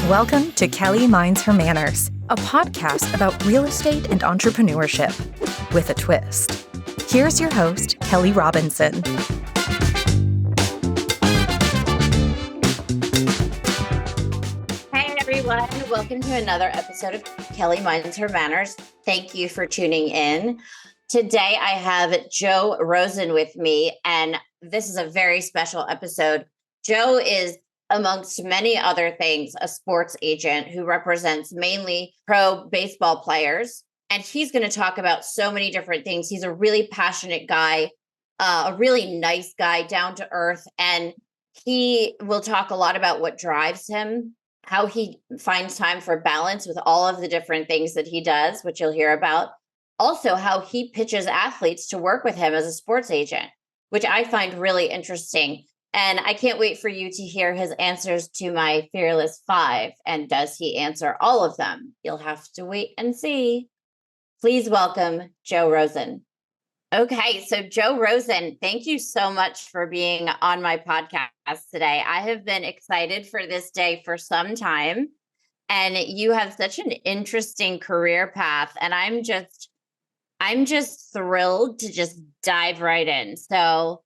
Welcome to Kelly Minds Her Manners, a podcast about real estate and entrepreneurship with a twist. Here's your host, Kelly Robinson. Hey everyone, welcome to another episode of Kelly Minds Her Manners. Thank you for tuning in. Today I have Joe Rosen with me, and this is a very special episode. Joe is, amongst many other things, a sports agent who represents mainly pro baseball players. And he's going to talk about so many different things. He's a really passionate guy, a really nice guy, down to earth. And he will talk a lot about what drives him, how he finds time for balance with all of the different things that he does, which you'll hear about. Also, how he pitches athletes to work with him as a sports agent, which I find really interesting. And I can't wait for you to hear his answers to my Fearless 5. And does he answer all of them? You'll have to wait and see. Please welcome Joe Rosen. Okay, so Joe Rosen, thank you so much for being on my podcast today. I have been excited for this day for some time. And you have such an interesting career path. And I'm just thrilled to just dive right in. So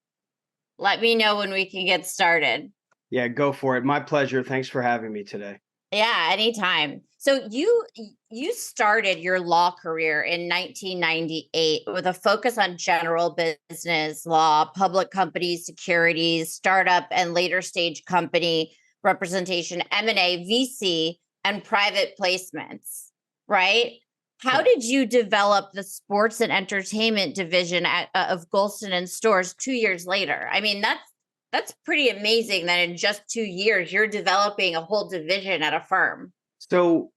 let me know when we can get started. Yeah, go for it. My pleasure. Thanks for having me today. Yeah, anytime. So you started your law career in 1998 with a focus on general business law, public companies, securities, startup and later stage company representation, M&A, VC, and private placements, right? How did you develop the sports and entertainment division of Golston and Stores 2 years later? I mean, that's pretty amazing that in just 2 years, you're developing a whole division at a firm. So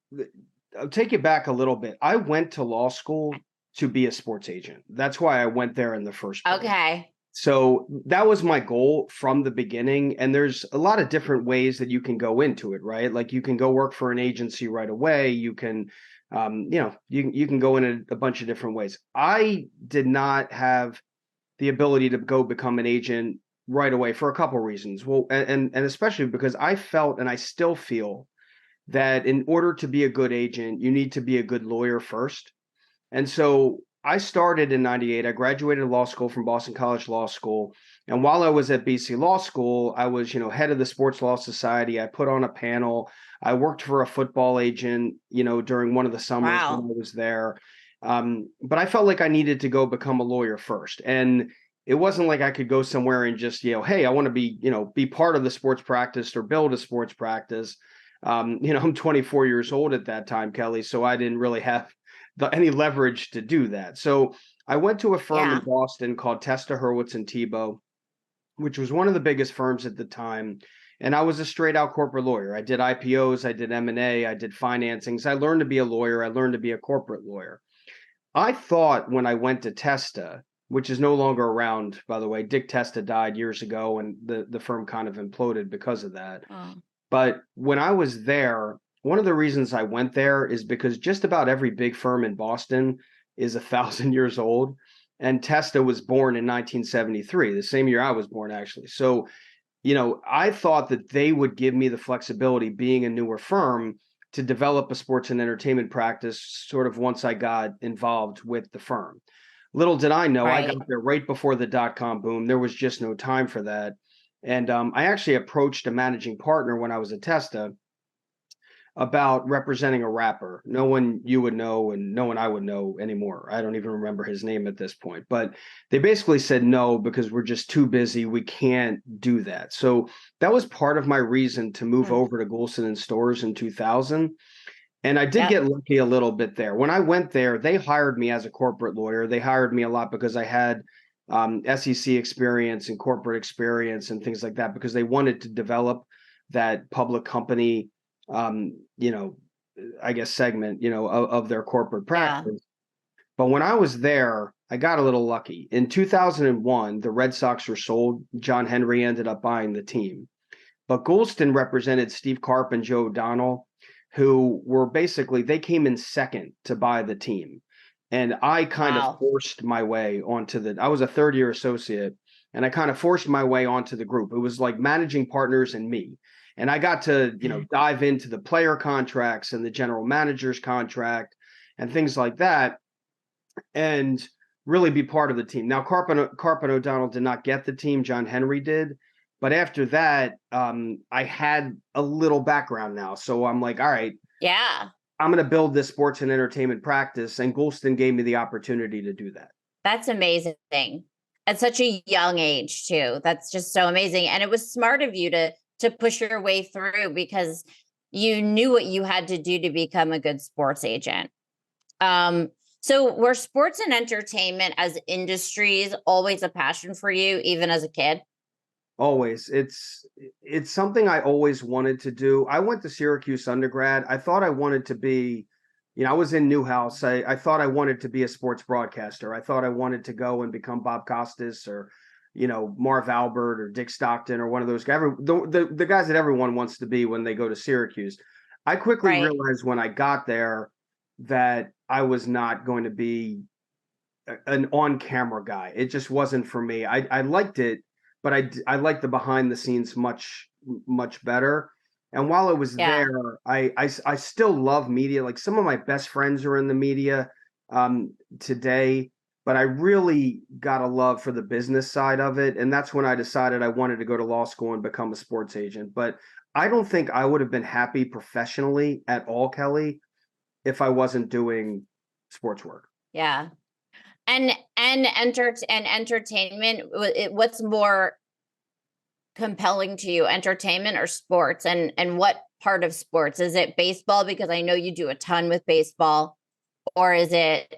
I'll take you back a little bit. I went to law school to be a sports agent. That's why I went there in the first place. Okay. So that was my goal from the beginning. And there's a lot of different ways that you can go into it, right? Like you can go work for an agency right away. You can you can go in a bunch of different ways. I did not have the ability to go become an agent right away for a couple of reasons. Well, and especially because I felt, and I still feel, that in order to be a good agent, you need to be a good lawyer first. And so I started in 98. I graduated law school from Boston College Law School. And while I was at BC Law School, I was, head of the Sports Law Society. I put on a panel. I worked for a football agent, during one of the summers when I was there. But I felt like I needed to go become a lawyer first. And it wasn't like I could go somewhere and just, hey, I want to be part of the sports practice or build a sports practice. I'm 24 years old at that time, Kelly, so I didn't really have any leverage to do that. So I went to a firm in Boston called Testa, Hurwitz and Tebow, which was one of the biggest firms at the time. And I was a straight out corporate lawyer. I did IPOs, I did M&A, I did financings. I learned to be a lawyer. I learned to be a corporate lawyer. I thought when I went to Testa, which is no longer around, by the way, Dick Testa died years ago and the firm kind of imploded because of that. But when I was there, one of the reasons I went there is because just about every big firm in Boston is 1,000 years old. And Testa was born in 1973, the same year I was born, actually. So, I thought that they would give me the flexibility, being a newer firm, to develop a sports and entertainment practice sort of once I got involved with the firm. Little did I know, I got there right before the dot-com boom. There was just no time for that. And I actually approached a managing partner when I was at Testa about representing a rapper. No one you would know and no one I would know anymore. I don't even remember his name at this point. But they basically said no because we're just too busy. We can't do that. So that was part of my reason to move over to Golston and Stores in 2000. And I did get lucky a little bit there. When I went there, they hired me as a corporate lawyer. They hired me a lot because I had SEC experience and corporate experience and things like that, because they wanted to develop that public company, I guess segment, of their corporate practice. But when I was there, I got a little lucky. In 2001, the Red Sox were sold. John Henry ended up buying the team. But Golston represented Steve Karp and Joe O'Donnell, who were they came in second to buy the team. And I kind of forced my way onto I was a third-year associate, and I kind of forced my way onto the group. It was like managing partners and me. And I got to, dive into the player contracts and the general manager's contract and things like that, and really be part of the team. Now, Carpin O'Donnell did not get the team. John Henry did. But after that, I had a little background now. So I'm like, all right, yeah, I'm going to build this sports and entertainment practice. And Goulston gave me the opportunity to do that. that's amazing. At such a young age too. That's just so amazing. And it was smart of you to push your way through, because you knew what you had to do to become a good sports agent. So were sports and entertainment as industries always a passion for you, even as a kid? Always. It's something I always wanted to do. I went to Syracuse undergrad. I thought I wanted to be, I was in Newhouse. I thought I wanted to be a sports broadcaster. I thought I wanted to go and become Bob Costas or, Marv Albert or Dick Stockton or one of those guys, the guys that everyone wants to be when they go to Syracuse. I quickly realized when I got there that I was not going to be an on-camera guy. It just wasn't for me. I liked it, but I liked the behind the scenes much better. And while I was there, I still love media. Like some of my best friends are in the media today, but I really got a love for the business side of it. And that's when I decided I wanted to go to law school and become a sports agent. But I don't think I would have been happy professionally at all, Kelly, if I wasn't doing sports work. Yeah. And entertainment, what's more compelling to you, entertainment or sports? And what part of sports? Is it baseball? Because I know you do a ton with baseball. Or is it,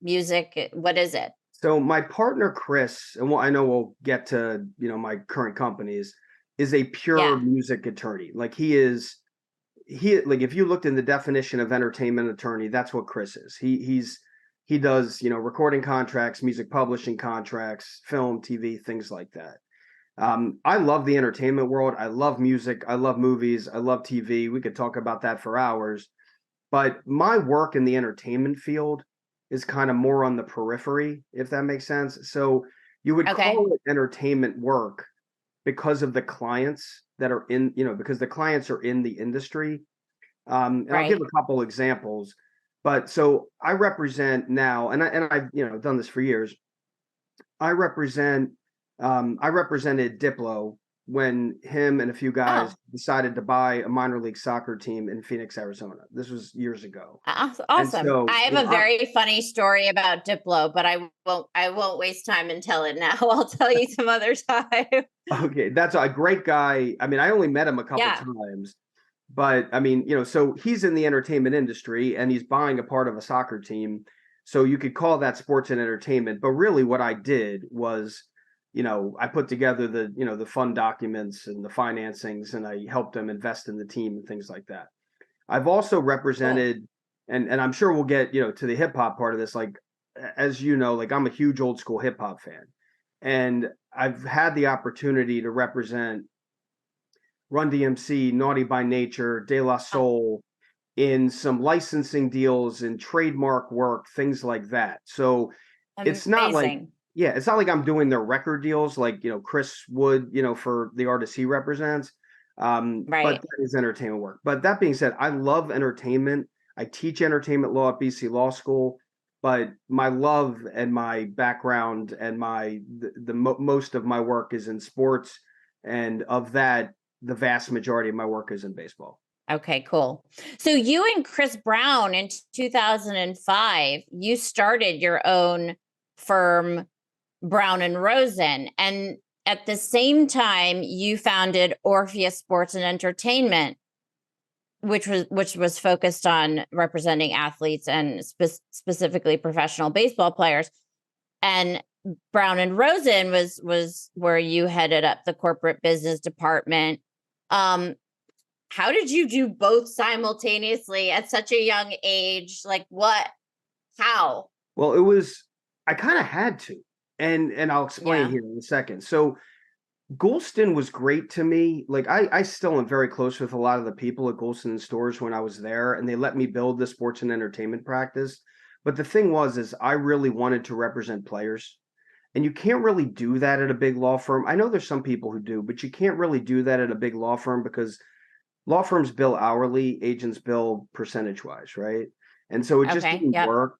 music? What is it? So my partner, Chris, and I know we'll get to, my current companies, is a pure music attorney. Like if you looked in the definition of entertainment attorney, that's what Chris is. He does, recording contracts, music publishing contracts, film, TV, things like that. I love the entertainment world. I love music. I love movies. I love TV. We could talk about that for hours. But my work in the entertainment field is kind of more on the periphery, if that makes sense. So you would call it entertainment work because of the clients that are in, because the clients are in the industry. And I'll give a couple examples. But so I represent now, and I've done this for years. I represented Diplo when him and a few guys decided to buy a minor league soccer team in Phoenix, Arizona. This was years ago. Awesome. So, I have a very funny story about Diplo, but I won't waste time and tell it now. I'll tell you some other time. Okay, that's a great guy. I mean, I only met him a couple times, but I mean, so he's in the entertainment industry and he's buying a part of a soccer team. So you could call that sports and entertainment. But really what I did was, I put together the fund documents and the financings, and I helped them invest in the team and things like that. I've also represented, and I'm sure we'll get, to the hip hop part of this. Like, as like I'm a huge old school hip hop fan, and I've had the opportunity to represent Run DMC, Naughty by Nature, De La Soul in some licensing deals and trademark work, things like that. So it's not like, it's not like I'm doing their record deals like, Chris would, for the artists he represents. But that is entertainment work. But that being said, I love entertainment. I teach entertainment law at BC Law School, but my love and my background and most of my work is in sports. And of that, the vast majority of my work is in baseball. Okay, cool. So you and Chris Brown in 2005, you started your own firm, Brown and Rosen. And at the same time, you founded Orpheus Sports and Entertainment, which was focused on representing athletes and specifically professional baseball players. And Brown and Rosen was where you headed up the corporate business department. How did you do both simultaneously at such a young age? Like what? How? Well, I kind of had to. And I'll explain here in a second. So Goulston was great to me. Like I still am very close with a lot of the people at Goulston stores when I was there, and they let me build the sports and entertainment practice. But the thing is I really wanted to represent players. And you can't really do that at a big law firm. I know there's some people who do, but you can't really do that at a big law firm because law firms bill hourly, agents bill percentage wise, right? And so it just Okay. didn't Yep. work.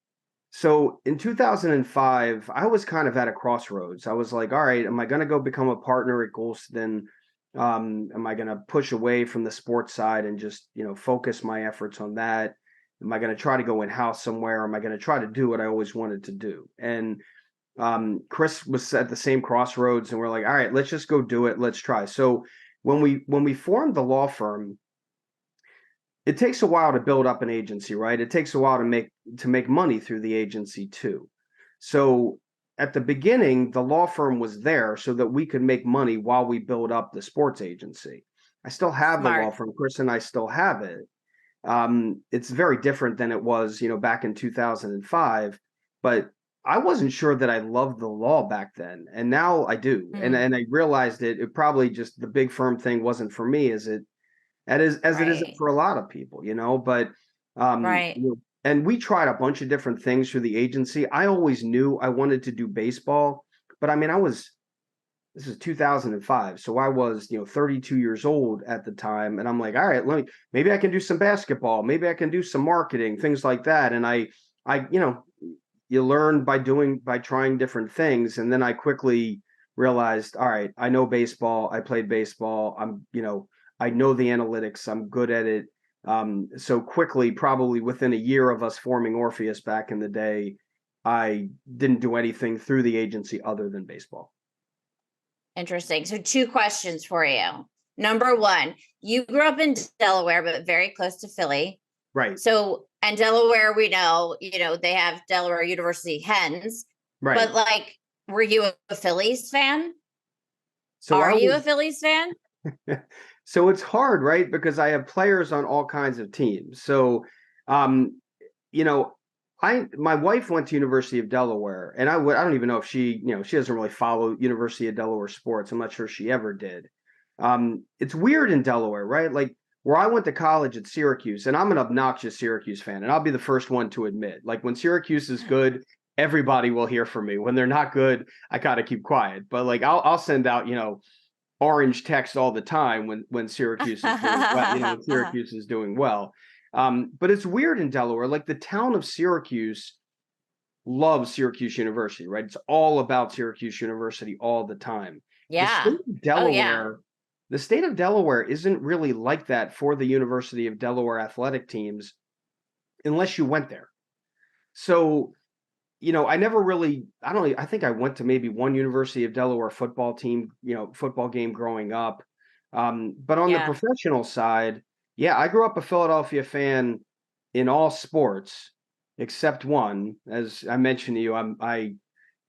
So in 2005, I was kind of at a crossroads. I was like, all right, am I going to go become a partner at Goulston? Am I going to push away from the sports side and just, focus my efforts on that? Am I going to try to go in-house somewhere? Am I going to try to do what I always wanted to do? And Chris was at the same crossroads, and we're like, all right, let's just go do it. Let's try. So when we formed the law firm, it takes a while to build up an agency, right? It takes a while to make money through the agency too. So at the beginning, the law firm was there so that we could make money while we build up the sports agency. I still have the law Smart. firm, Chris and I still have it. It's very different than it was, back in 2005, but I wasn't sure that I loved the law back then, and now I do. And I realized it probably just the big firm thing wasn't for me as it isn't Right. for a lot of people, but Right. and we tried a bunch of different things through the agency. I always knew I wanted to do baseball, but I mean, this is 2005, so I was 32 years old at the time, and I'm like, all right, maybe I can do some basketball, maybe I can do some marketing, things like that. And I you learn by trying different things, and then I quickly realized, all right, I know baseball, I played baseball, I know the analytics, I'm good at it. So quickly, probably within a year of us forming Orpheus back in the day, I didn't do anything through the agency other than baseball. Interesting. So, two questions for you. Number one, you grew up in Delaware, but very close to Philly. Right. So, and Delaware, we know, they have Delaware University Hens. Right. But were you a Phillies fan? So Are you a Phillies fan? So it's hard, right? Because I have players on all kinds of teams. So, you know, my wife went to University of Delaware, and I don't even know if she doesn't really follow University of Delaware sports. I'm not sure she ever did. It's weird in Delaware, right? Like where I went to college at Syracuse, and I'm an obnoxious Syracuse fan, and I'll be the first one to admit, like when Syracuse is good, everybody will hear from me. When they're not good, I gotta keep quiet. But like I'll send out, orange text all the time when Syracuse is doing well, when Syracuse is doing well. But it's weird in Delaware. Like the town of Syracuse loves Syracuse University, right? It's all about Syracuse University all the time. The Yeah. state of Oh, yeah. Delaware isn't really like that for the University of Delaware athletic teams unless you went there. So, I never really, I think I went to maybe one University of Delaware football team, football game growing up. But on the Yeah. professional side, yeah, I grew up a Philadelphia fan in all sports except one. As I mentioned to you, I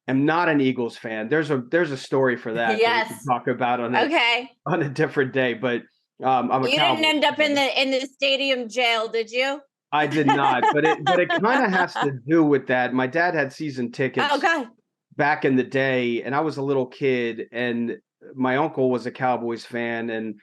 am not an Eagles fan. There's a story for that we can Yes. talk about Okay. on a different day. But I'm a You didn't Cowboys end up in fan. the stadium jail, did you? I did not, but it kind of has to do with that. My dad had season Oh tickets God. back in the day, and I was a little kid, and my uncle was a Cowboys fan, and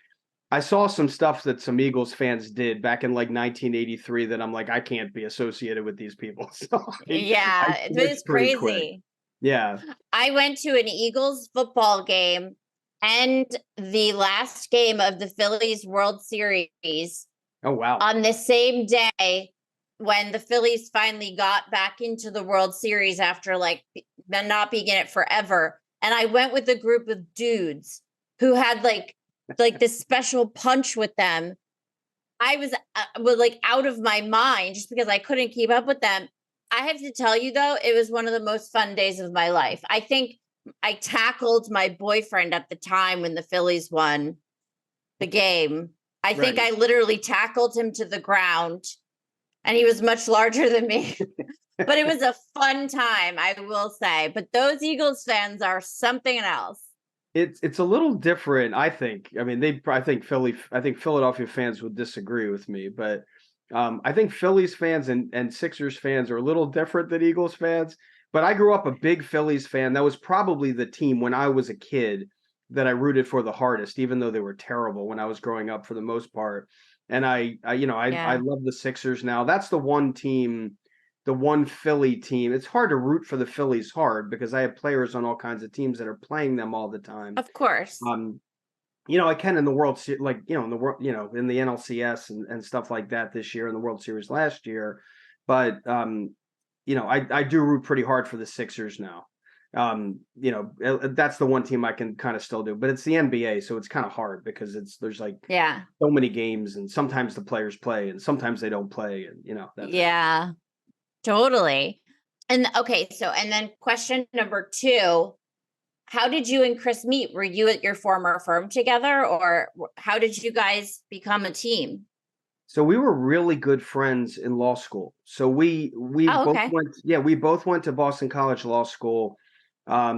I saw some stuff that some Eagles fans did back in like 1983 that I'm like, I can't be associated with these people. So I Yeah, it's switched pretty quick. crazy. Yeah. I went to an Eagles football game and the last game of the Phillies World Series Oh, wow. on the same day when the Phillies finally got back into the World Series after not being in it forever. And I went with a group of dudes who had like this special punch with them. I was out of my mind just because I couldn't keep up with them. I have to tell you though, it was one of the most fun days of my life. I think I tackled my boyfriend at the time when the Phillies won the game. I think Right. I literally tackled him to the ground, and he was much larger than me. But it was a fun time, I will say. But those Eagles fans are something else. It's a little different, I think. I mean, I think Philadelphia fans would disagree with me, but I think Phillies fans and Sixers fans are a little different than Eagles fans. But I grew up a big Phillies fan. That was probably the team when I was a kid that I rooted for the hardest, even though they were terrible when I was growing up for the most part. And I Yeah. love the Sixers now. That's the one team the one Philly team. It's hard to root for the Phillies hard because I have players on all kinds of teams that are playing them all the time. Of course. I can in the World Series, like, in the world, in the NLCS and stuff like that this year, in the World Series last year. But, I do root pretty hard for the Sixers now. That's the one team I can kind of still do, but it's the NBA. So it's kind of hard because there's like so many games, and sometimes the players play and sometimes they don't play. And, yeah, totally. And okay. So, and then question number 2, how did you and Chris meet? Were you at your former firm together, or how did you guys become a team? So we were really good friends in law school. So we both went to Boston College Law School. I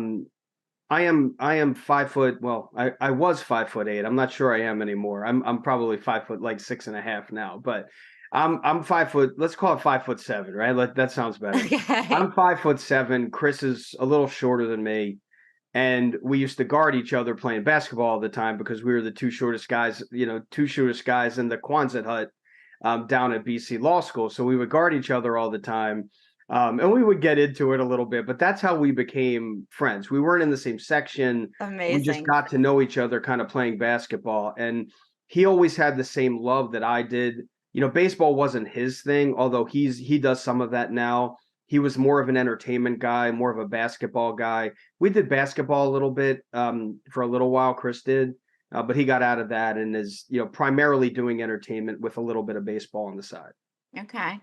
am 5 foot. Well, I was 5'8". I'm not sure I am anymore. I'm probably 5 foot, like 6.5 now, but I'm 5 foot. Let's call it 5'7", right? That sounds better. Okay. I'm 5'7". Chris is a little shorter than me. And we used to guard each other playing basketball all the time because we were the two shortest guys in the Quonset hut down at BC Law School. So we would guard each other all the time. And we would get into it a little bit, but that's how we became friends. We weren't in the same section. Amazing. We just got to know each other kind of playing basketball. And he always had the same love that I did. Baseball wasn't his thing, although he does some of that now. He was more of an entertainment guy, more of a basketball guy. We did basketball a little bit for a little while, Chris did, but he got out of that and is, primarily doing entertainment with a little bit of baseball on the side. Okay.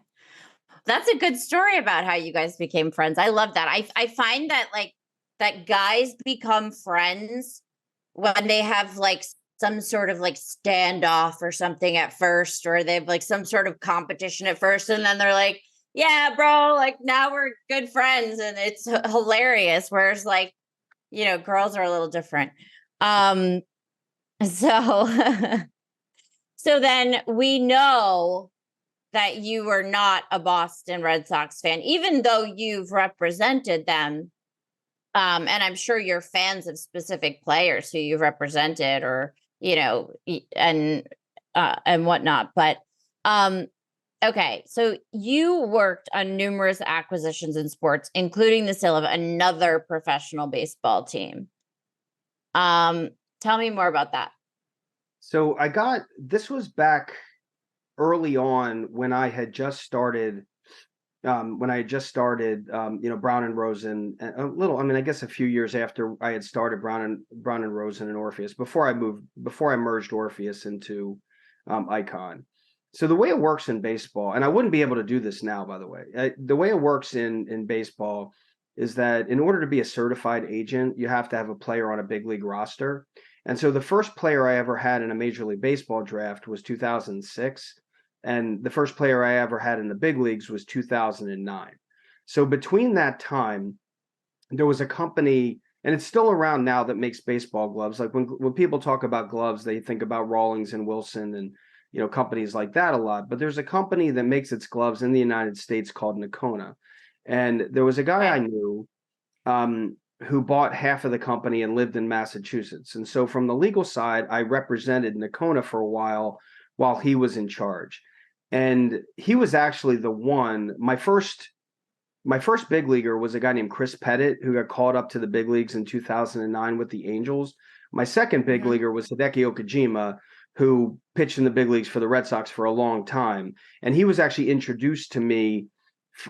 That's a good story about how you guys became friends. I love that. I find that that guys become friends when they have some sort of standoff or something at first, or they have some sort of competition at first, and then they're like, yeah, bro, now we're good friends, and it's hilarious. Whereas girls are a little different. So then we know that you were not a Boston Red Sox fan, even though you've represented them. And I'm sure you're fans of specific players who you've represented, or, and whatnot. But, okay. So you worked on numerous acquisitions in sports, including the sale of another professional baseball team. Tell me more about that. So this was back early on when I had just started, Brown and Rosen, I guess a few years after I had started Brown and Rosen and Orpheus, before I merged Orpheus into Icon. So the way it works in baseball, and I wouldn't be able to do this now, by the way, the way it works in baseball is that in order to be a certified agent, you have to have a player on a big league roster. And so the first player I ever had in a Major League Baseball draft was 2006. And the first player I ever had in the big leagues was 2009. So between that time, there was a company, and it's still around now, that makes baseball gloves. Like when people talk about gloves, they think about Rawlings and Wilson and companies like that a lot. But there's a company that makes its gloves in the United States called Nakona. And there was a guy I knew who bought half of the company and lived in Massachusetts. And so from the legal side, I represented Nakona for a while he was in charge. And he was actually the one. My first big leaguer was a guy named Chris Pettit, who got called up to the big leagues in 2009 with the Angels. My second big leaguer was Hideki Okajima, who pitched in the big leagues for the Red Sox for a long time. And he was actually introduced to me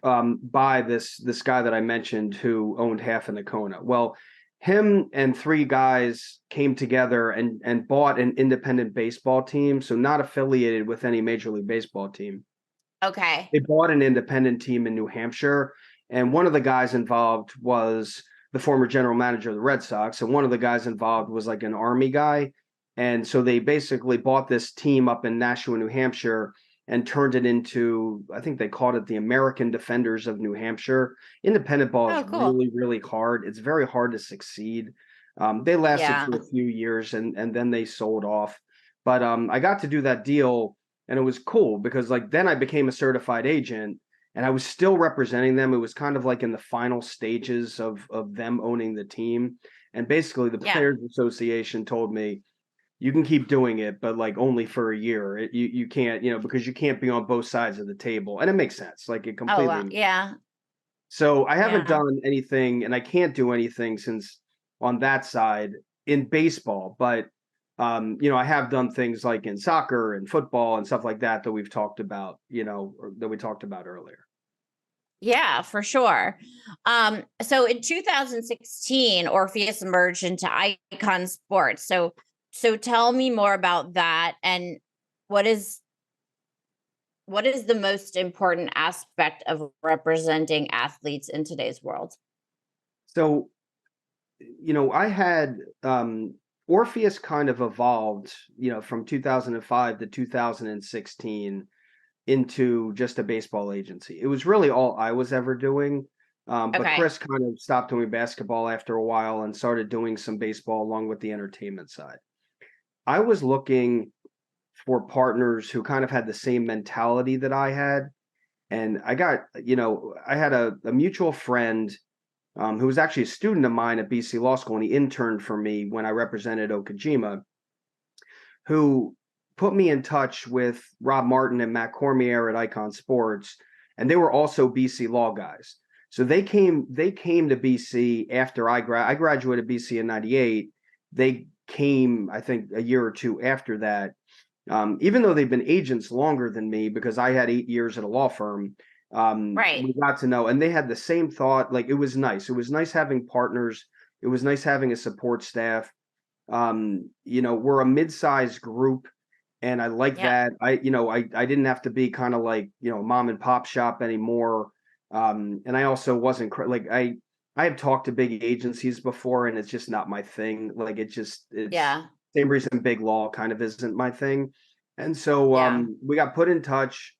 by this guy that I mentioned who owned half of Nakona. Well, him and 3 guys came together and bought an independent baseball team, so not affiliated with any Major League Baseball team. Okay. They bought an independent team in New Hampshire, and one of the guys involved was the former general manager of the Red Sox, and one of the guys involved was like an Army guy. And so they basically bought this team up in Nashua, New Hampshire, and turned it into, I think they called it the American Defenders of New Hampshire. Independent ball is really, really hard. It's very hard to succeed. They lasted for a few years and then they sold off. But I got to do that deal, and it was cool because then I became a certified agent and I was still representing them. It was kind of like in the final stages of them owning the team. And basically the Players Association told me, you can keep doing it, but like only for a year. You can't, because you can't be on both sides of the table. And it makes sense. Like it Oh, completely. yeah. So I haven't Yeah. done anything, and I can't do anything since on that side in baseball, but I have done things like in soccer and football and stuff like that we've talked about, or that we talked about earlier. Yeah, for sure. So in 2016, Orpheus emerged into Icon Sports. So tell me more about that, and what is the most important aspect of representing athletes in today's world? So, I had Orpheus kind of evolved, from 2005 to 2016 into just a baseball agency. It was really all I was ever doing. But Okay. Chris kind of stopped doing basketball after a while and started doing some baseball along with the entertainment side. I was looking for partners who kind of had the same mentality that I had. And I had a mutual friend who was actually a student of mine at BC Law School, and he interned for me when I represented Okajima, who put me in touch with Rob Martin and Matt Cormier at Icon Sports, and they were also BC Law guys. So they came to BC after I graduated BC in '98. They came, I think, a year or two after that. Even though they've been agents longer than me, because I had 8 years at a law firm, Right. we got to know, and they had the same thought. Like, it was nice. It was nice having partners. It was nice having a support staff. We're a mid-sized group, and I like Yeah. that. I didn't have to be kind of like, a mom and pop shop anymore. And I also wasn't like I have talked to big agencies before, and it's just not my thing. Like it's Yeah. same reason big law kind of isn't my thing. And so Yeah. we got put in touch,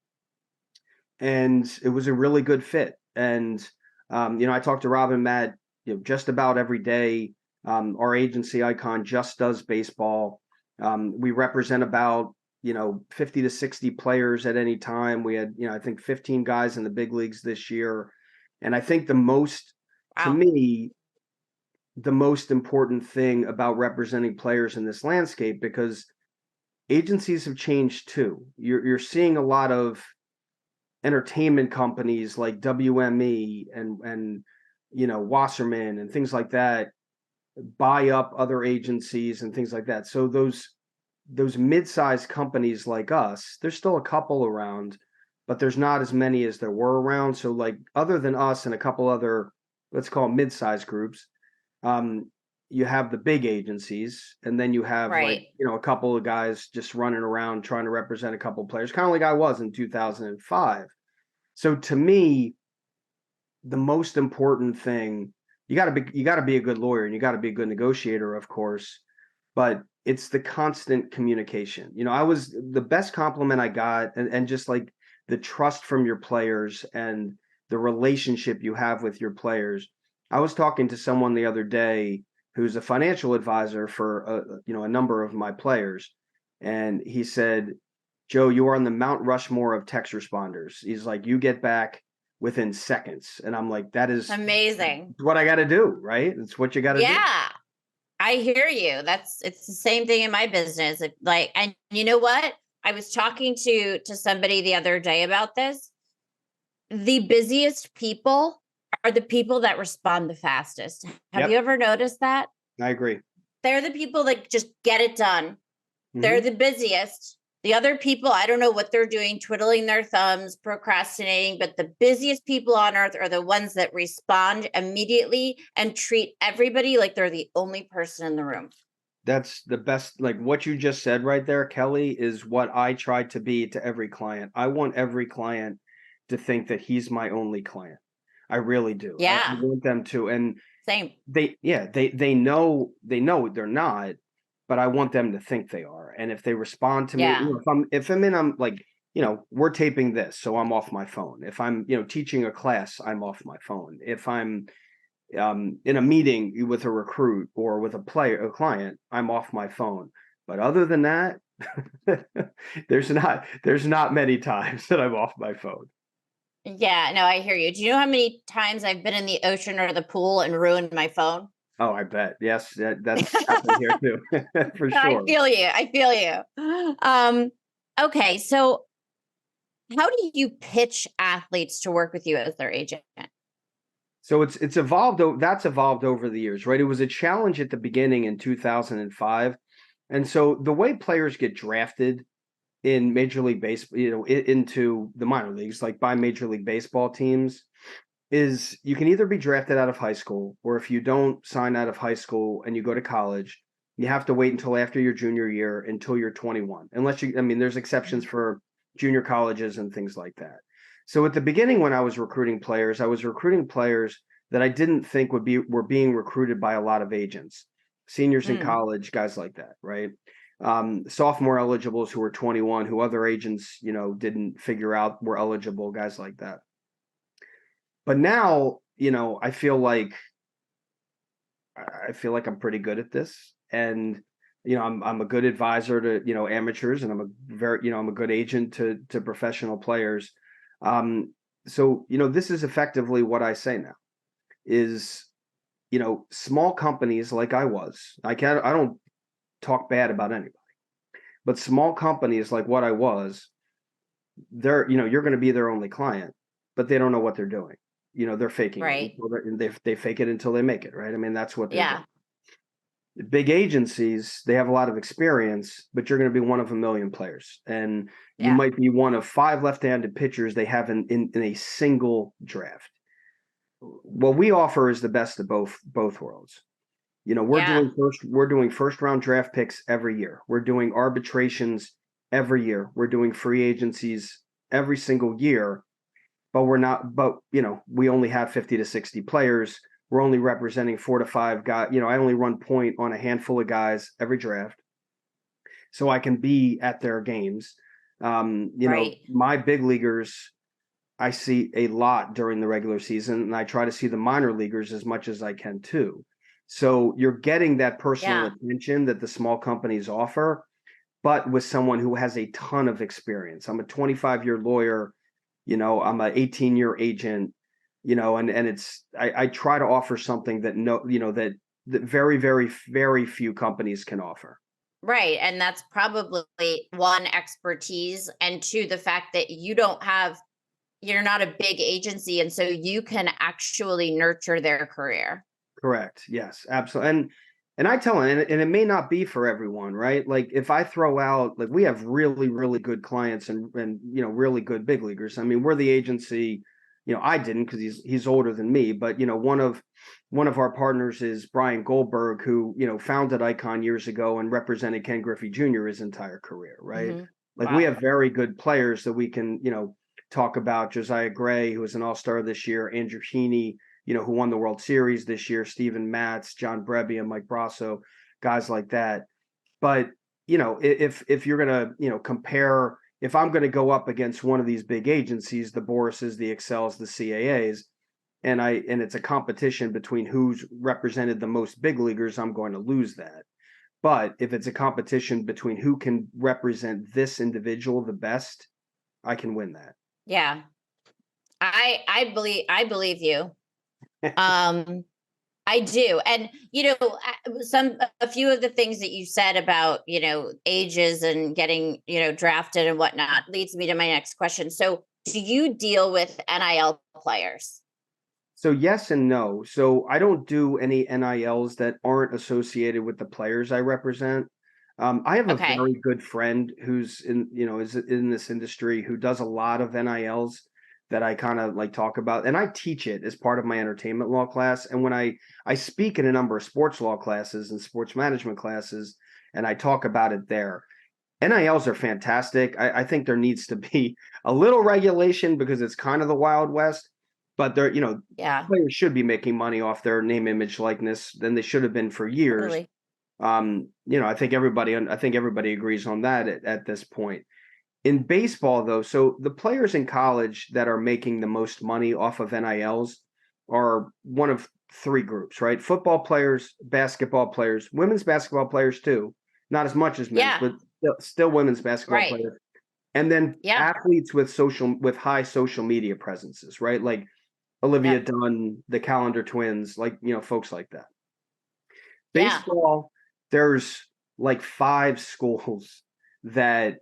and it was a really good fit. And I talked to Rob and Matt, just about every day. Our agency Icon just does baseball. We represent about 50 to 60 players at any time. We had I think 15 guys in the big leagues this year. And I think to Wow. me, the most important thing about representing players in this landscape, because agencies have changed too. You're seeing a lot of entertainment companies like WME and Wasserman and things like that buy up other agencies and things like that. So those mid-sized companies like us, there's still a couple around, but there's not as many as there were around. So like, other than us and a couple other, let's call them mid-sized groups, you have the big agencies, and then you have like, Right. a couple of guys just running around trying to represent a couple of players, kind of like I was in 2005. So to me, the most important thing, you got to be a good lawyer, and you got to be a good negotiator, of course, but it's the constant communication. I was the best compliment I got, and just like the trust from your players and the relationship you have with your players. I was talking to someone the other day who's a financial advisor for a number of my players, and he said, "Joe, you are on the Mount Rushmore of text responders." He's like, "You get back within seconds." And I'm like, that is Amazing. what I got to do, right? It's what you got to do. Yeah. I hear you. It's the same thing in my business. Like, and you know what? I was talking to somebody the other day about this. The busiest people are the people that respond the fastest. Have you Yep, ever noticed that? I agree. They're the people that just get it done. They're Hmm. the busiest. The other people, I don't know what they're doing, twiddling their thumbs, procrastinating, but the busiest people on earth are the ones that respond immediately and treat everybody like they're the only person in the room. That's the best. Like what you just said right there, Kelly, is what I try to be to every client. I want every client to think that he's my only client. I really do. I Yeah, want them to, and same. they know they're not, but I want them to think they are. And if they respond to me, Yeah, I'm like, we're taping this, so I'm off my phone. If I'm, teaching a class, I'm off my phone. If I'm in a meeting with a recruit or with a client, I'm off my phone. But other than that, there's not many times that I'm off my phone. yeah, no, I hear you. Do you know how many times I've been in the ocean or the pool and ruined my phone? Oh, I bet. Yes, that's happened here too, for I sure. feel you. I feel you. Okay. So how do you pitch athletes to work with you as their agent? So it's evolved. That's evolved over the years, right? It was a challenge at the beginning in 2005, and so the way players get drafted in Major League Baseball, into the minor leagues, like by Major League Baseball teams, is you can either be drafted out of high school, or if you don't sign out of high school and you go to college, you have to wait until after your junior year until you're 21. Unless you, I mean, there's exceptions for junior colleges and things like that. So at the beginning, when I was recruiting players, I was recruiting players that I didn't think were being recruited by a lot of agents, seniors in Mm, college, guys like that, right? Sophomore eligibles who were 21, who other agents, didn't figure out were eligible, guys like that. But now, I feel like I'm pretty good at this, and I'm a good advisor to amateurs, and I'm a good agent to professional players. So this is effectively what I say now is small companies like I don't talk bad about anybody, but small companies like what I was, you're going to be their only client, but they don't know what they're doing. They're faking it right. and they fake it until they make it, right? I mean, that's what they're doing. Yeah. The big agencies, they have a lot of experience, but you're going to be one of a million players, and you Yeah. might be one of 5 left-handed pitchers they have in a single draft. What we offer is the best of both worlds. Yeah. We're doing first round draft picks every year. We're doing arbitrations every year. We're doing free agencies every single year, we only have 50 to 60 players. We're only representing 4 to 5 guys. I only run point on a handful of guys every draft, so I can be at their games. Right. My big leaguers, I see a lot during the regular season, and I try to see the minor leaguers as much as I can too. So you're getting that personal Yeah. attention that the small companies offer, but with someone who has a ton of experience. I'm a 25-year lawyer, I'm an 18-year agent, and I try to offer something that that very, very, very few companies can offer. Right. And that's probably one, expertise, and two, the fact that you're not a big agency. And so you can actually nurture their career. Correct. Yes, absolutely. And I tell them, and it may not be for everyone, right? Like if I throw out, like we have really, really good clients and really good big leaguers. I mean, we're the agency, I didn't because he's older than me, but one of our partners is Brian Goldberg, who, founded Icon years ago and represented Ken Griffey Jr. his entire career, right? Hmm. Like we Wow. have very good players that we can, talk about. Josiah Gray, who was an all-star this year, Andrew Heaney, who won the World Series this year, Steven Matz, John Brebbia, Mike Brasso, guys like that. But, if you're going to, compare, if I'm going to go up against one of these big agencies, the Borises, the Excels, the CAAs, and it's a competition between who's represented the most big leaguers, I'm going to lose that. But if it's a competition between who can represent this individual the best, I can win that. Yeah. I believe you. Um, I do. And, a few of the things that you said about, ages and getting, drafted and whatnot leads me to my next question. So do you deal with NIL players? So yes and no. So I don't do any NILs that aren't associated with the players I represent. I have a Okay. very good friend who's is in this industry who does a lot of NILs that I kind of like talk about, and I teach it as part of my entertainment law class. And when I speak in a number of sports law classes and sports management classes, and I talk about it there. NILs are fantastic. I think there needs to be a little regulation because it's kind of the Wild West, but Yeah, players should be making money off their name, image, likeness than they should have been for years. totally. I think everybody agrees on that at this point. In baseball, though, so the players in college that are making the most money off of NILs are one of 3 groups, right? Football players, basketball players, women's basketball players too. Not as much as men's, Yeah, but still women's basketball right. players. And then Yeah, athletes with high social media presences, right? Like Olivia yep. Dunn, the Calendar Twins, like folks like that. Yeah. Baseball, there's like 5 schools that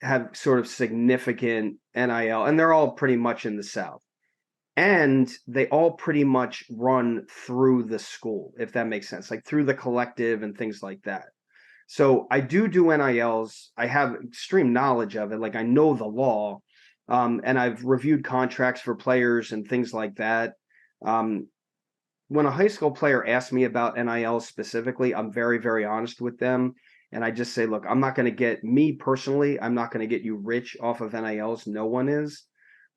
have sort of significant NIL, and they're all pretty much in the South. And they all pretty much run through the school, if that makes sense, like through the collective and things like that. So I do NILs. I have extreme knowledge of it. Like I know the law, and I've reviewed contracts for players and things like that. Um, when a high school player asks me about NIL specifically, I'm very, very honest with them. And I just say, look, I'm not going to get me personally. I'm not going to get you rich off of NILs. No one is.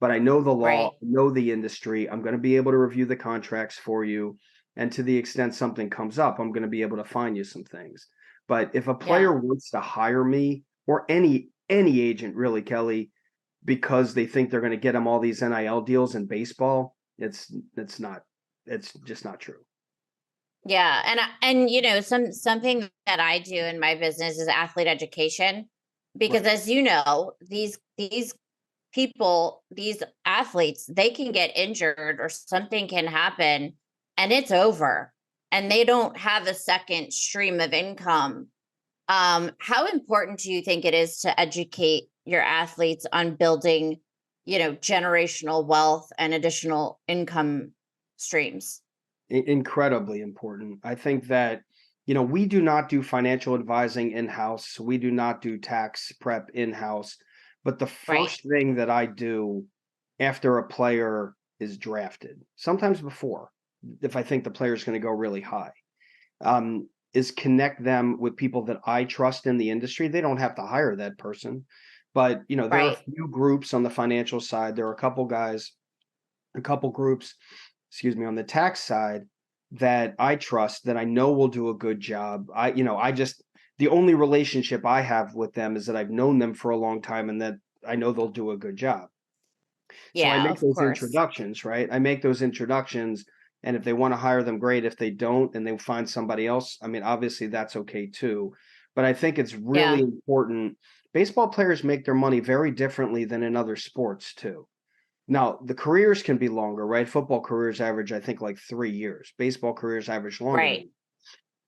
But I know the law, Right. know the industry. I'm going to be able to review the contracts for you. And to the extent something comes up, I'm going to be able to find you some things. But if a Yeah. player wants to hire me or any agent really, Kelly, because they think they're going to get them all these NIL deals in baseball, it's just not true. Yeah. And you know, something that I do in my business is athlete education, because Right. as you know, these people, these athletes, they can get injured or something can happen and it's over and they don't have a second stream of income. How important do you think it is to educate your athletes on building, you know, generational wealth and additional income streams? Incredibly important. I think that, we do not do financial advising in-house. We do not do tax prep in-house. But the Right. first thing that I do after a player is drafted, sometimes before, if I think the player is going to go really high, is connect them with people that I trust in the industry. They don't have to hire that person, but there are a Right. few groups on the financial side. There are a couple guys, a couple groups, excuse me, on the tax side that I trust, that I know will do a good job. The only relationship I have with them is that I've known them for a long time and that I know they'll do a good job. So I Yeah, make of those course. introductions, right? I make those introductions. And if they want to hire them, great. If they don't and they find somebody else, I mean, obviously that's okay too. But I think it's really Yeah. important. Baseball players make their money very differently than in other sports too. Now, the careers can be longer, right? Football careers average, I think, like 3 years. Baseball careers average longer Right. than.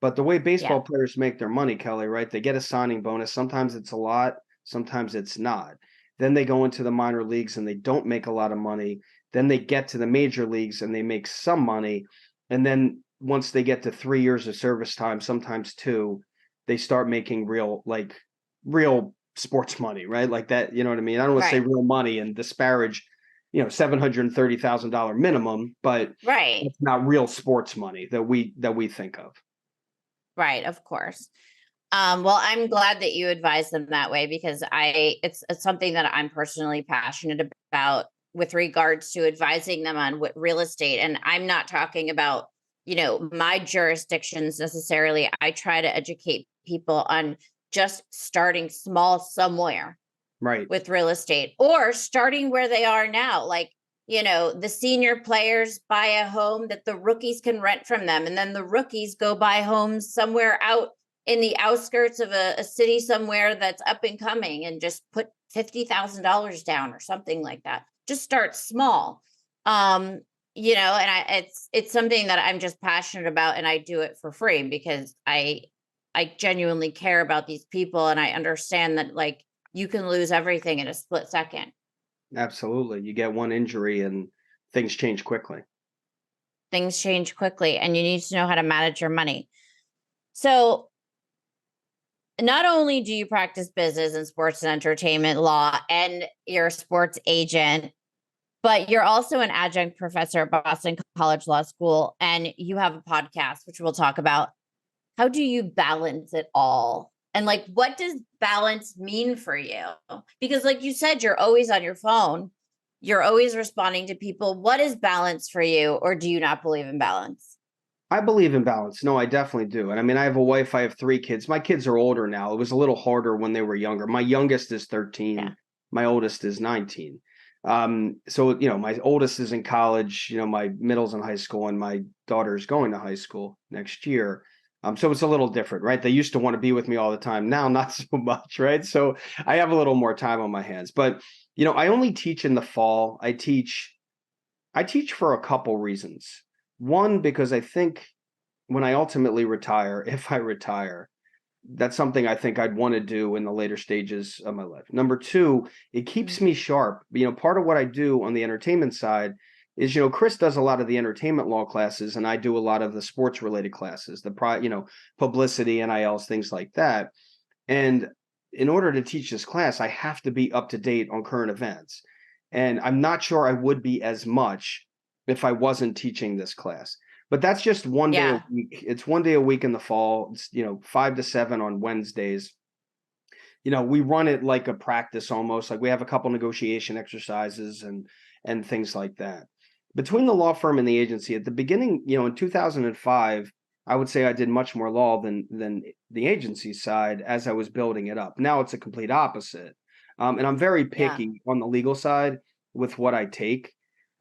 But the way Yeah. baseball players make their money, Kelly, right? They get a signing bonus. Sometimes it's a lot, sometimes it's not. Then they go into the minor leagues and they don't make a lot of money. Then they get to the major leagues and they make some money. And then once they get to 3 years of service time, sometimes 2, they start making real sports money, right? Like that, you know what I mean? I don't want to say Right. real money and disparage, $730,000 minimum, but Right. it's not real sports money that we think of. Right. Of course. Well, I'm glad that you advise them that way, because it's something that I'm personally passionate about with regards to advising them on what real estate. And I'm not talking about, you know, my jurisdictions necessarily. I try to educate people on just starting small somewhere Right. with real estate, or starting where they are now. Like, you know, the senior players buy a home that the rookies can rent from them. And then the rookies go buy homes somewhere out in the outskirts of a city somewhere that's up and coming, and just put $50,000 down or something like that. Just start small. Um, you know, and it's something that I'm just passionate about, and I do it for free because I genuinely care about these people, and I understand that, like, you can lose everything in a split second. Absolutely. You get one injury and things change quickly. Things change quickly, and you need to know how to manage your money. So, not only do you practice business and sports and entertainment law, and you're a sports agent, but you're also an adjunct professor at Boston College Law School, and you have a podcast, which we'll talk about. How do you balance it all? And, like, what does balance mean for you? Because, like you said, you're always on your phone. You're always responding to people. What is balance for you, or do you not believe in balance? I believe in balance. No, I definitely do. And I mean, I have a wife, I have 3 kids. My kids are older now. It was a little harder when they were younger. My youngest is Yeah. 13. My oldest is 19. So, my oldest is in college, my middle's in high school, and my daughter's going to high school next year. So it's a little different, right? They used to want to be with me all the time. Now, not so much, right? So I have a little more time on my hands. But, I only teach in the fall. I teach for a couple reasons. One, because I think when I ultimately retire, if I retire, that's something I think I'd want to do in the later stages of my life. Number two, it keeps me sharp. Part of what I do on the entertainment side is, Chris does a lot of the entertainment law classes, and I do a lot of the sports related classes, publicity, NILs, things like that. And in order to teach this class, I have to be up to date on current events. And I'm not sure I would be as much if I wasn't teaching this class. But that's just one day a Yeah. week. It's one day a week in the fall. It's 5 to 7 on Wednesdays. We run it like a practice almost. Like we have a couple negotiation exercises and things like that. Between the law firm and the agency, at the beginning, in 2005, I would say I did much more law than the agency side as I was building it up. Now it's a complete opposite. And I'm very Yeah. picky on the legal side with what I take.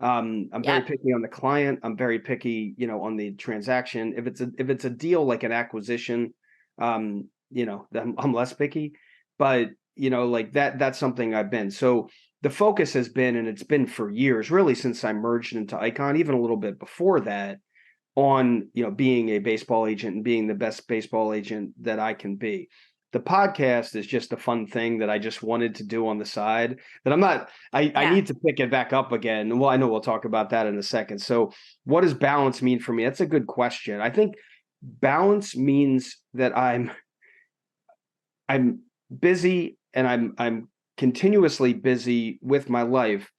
I'm very Yep. picky on the client. I'm very picky, on the transaction. If it's a deal like an acquisition, then I'm less picky. But like that's something I've been. So the focus has been, and it's been for years, really since I merged into Icon, even a little bit before that, on being a baseball agent and being the best baseball agent that I can be. The podcast is just a fun thing that I just wanted to do on the side that I Yeah. need to pick it back up again. Well, I know we'll talk about that in a second. So what does balance mean for me? That's a good question. I think balance means that I'm busy, and I'm continuously busy with my life,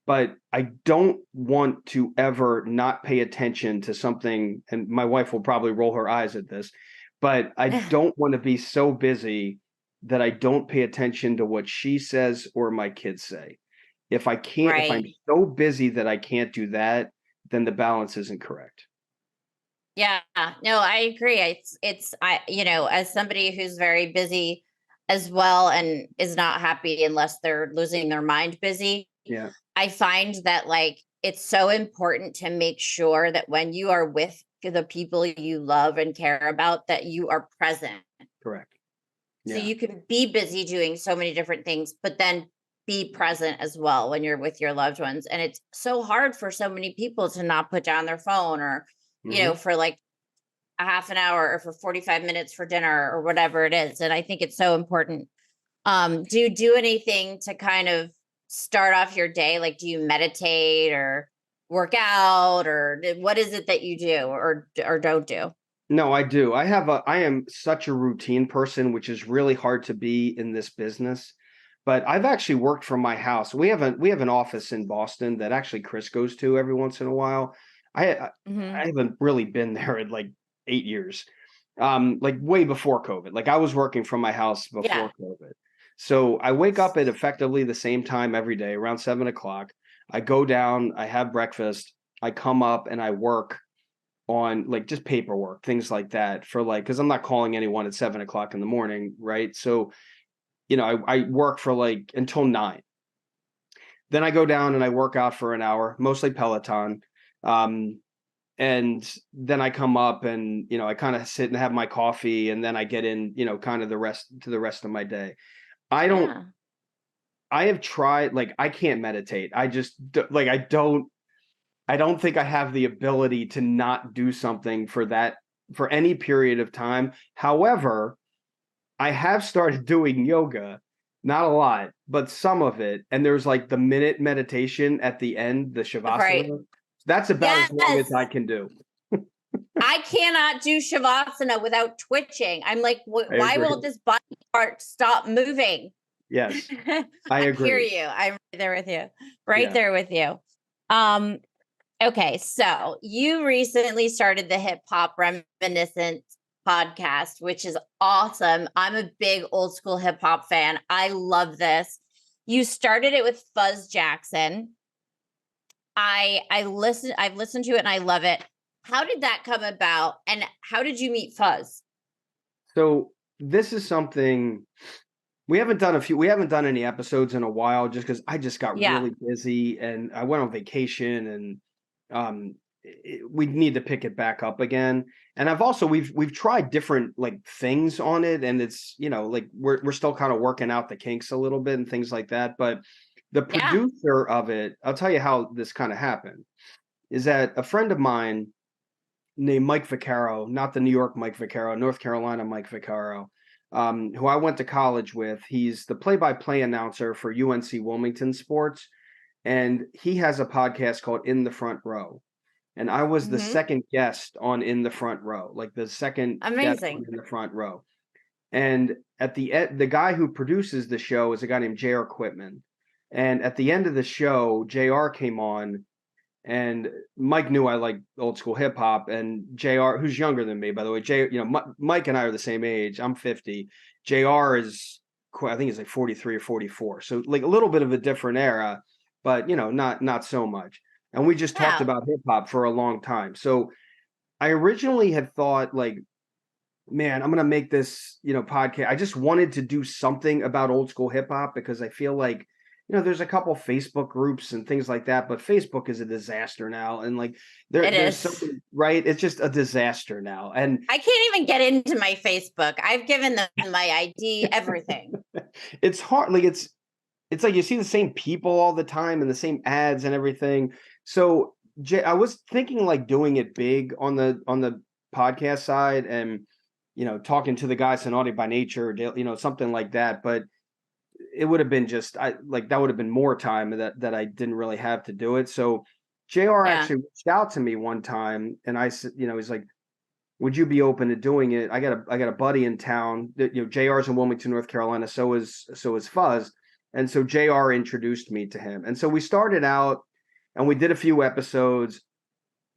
but I don't want to ever not pay attention to something. And my wife will probably roll her eyes at this, but I don't want to be so busy that I don't pay attention to what she says or my kids say. If I'm Right. so busy that I can't do that, then the balance isn't correct. Yeah. No, I agree. As somebody who's very busy as well and is not happy unless they're losing their mind busy, Yeah, I find that like it's so important to make sure that when you are with the people you love and care about, that you are present. correct. So Yeah. you can be busy doing so many different things, but then be present as well when you're with your loved ones. And it's so hard for so many people to not put down their phone or, Hmm. for like a half an hour or for 45 minutes for dinner or whatever it is. And I think it's so important. Do you do anything to kind of start off your day? Like, do you meditate or work out, or what is it that you do or don't do? No, I do. I am such a routine person, which is really hard to be in this business. But I've actually worked from my house. We have an office in Boston that actually Chris goes to every once in a while. I Hmm. haven't really been there in like 8 years. Like way before COVID. Like I was working from my house Yeah. before COVID. So I wake up at effectively the same time every day, around 7 o'clock. I go down, I have breakfast, I come up and I work on like just paperwork, things like that for like, because I'm not calling anyone at 7 o'clock in the morning, right? So, I work for like until 9. Then I go down and I work out for an hour, mostly Peloton. Um, and then I come up and, I kind of sit and have my coffee, and then I get in, kind of the rest of my day. I don't, Yeah. I have tried, like, I can't meditate. Like, I don't think I have the ability to not do something for any period of time. However, I have started doing yoga, not a lot, but some of it. And there's like the minute meditation at the end, the Right. shavasana. That's about as long as I Yes. can do. I cannot do shavasana without twitching. I'm like, I why agree. won't this body part stop moving? Yes, I I hear agree. you. I'm right there with you. Right Yeah. there with you. Um, okay, so you recently started the Hip Hop Reminiscent podcast, which is awesome. I'm a big old school hip hop fan. I love this. You started it with Fuzz Jackson. I've listened to it and I love it. How did that come about? And how did you meet Fuzz? So this is something we haven't done any episodes in a while, just because I just got Yeah. really busy and I went on vacation, and we need to pick it back up again. And we've tried different like things on it, and it's like we're still kind of working out the kinks a little bit and things like that. But the Yeah. producer of it, I'll tell you how this kind of happened, is that a friend of mine named Mike Vaccaro, not the New York Mike Vaccaro, North Carolina Mike Vaccaro, who I went to college with. He's the play-by-play announcer for UNC Wilmington Sports, and he has a podcast called In the Front Row. And I was the second guest on In the Front Row, like the second guest on Amazing. In the Front Row. And at the end, the guy who produces the show is a guy named J.R. Quitman. And at the end of the show, JR came on, and Mike knew I like old school hip hop, and JR, who's younger than me, by the way, Mike and I are the same age. I'm 50. JR is, I think he's like 43 or 44. So like a little bit of a different era, but not so much. And we just talked Yeah. about hip hop for a long time. So I originally had thought like, man, I'm going to make this, podcast. I just wanted to do something about old school hip hop because I feel like, there's a couple Facebook groups and things like that, but Facebook is a disaster now. And like there's something, right? It's just a disaster now. And I can't even get into my Facebook. I've given them my ID, everything. It's hard. Like it's like you see the same people all the time and the same ads and everything. So I was thinking like doing it big on the podcast side and, talking to the guys in Naughty by Nature, something like that. But it would have been that would have been more time that I didn't really have to do it. So JR actually reached out to me one time, and I said, he's like, would you be open to doing it? I got a buddy in town that, JR's in Wilmington, North Carolina. So is Fuzz. And so JR introduced me to him. And so we started out and we did a few episodes.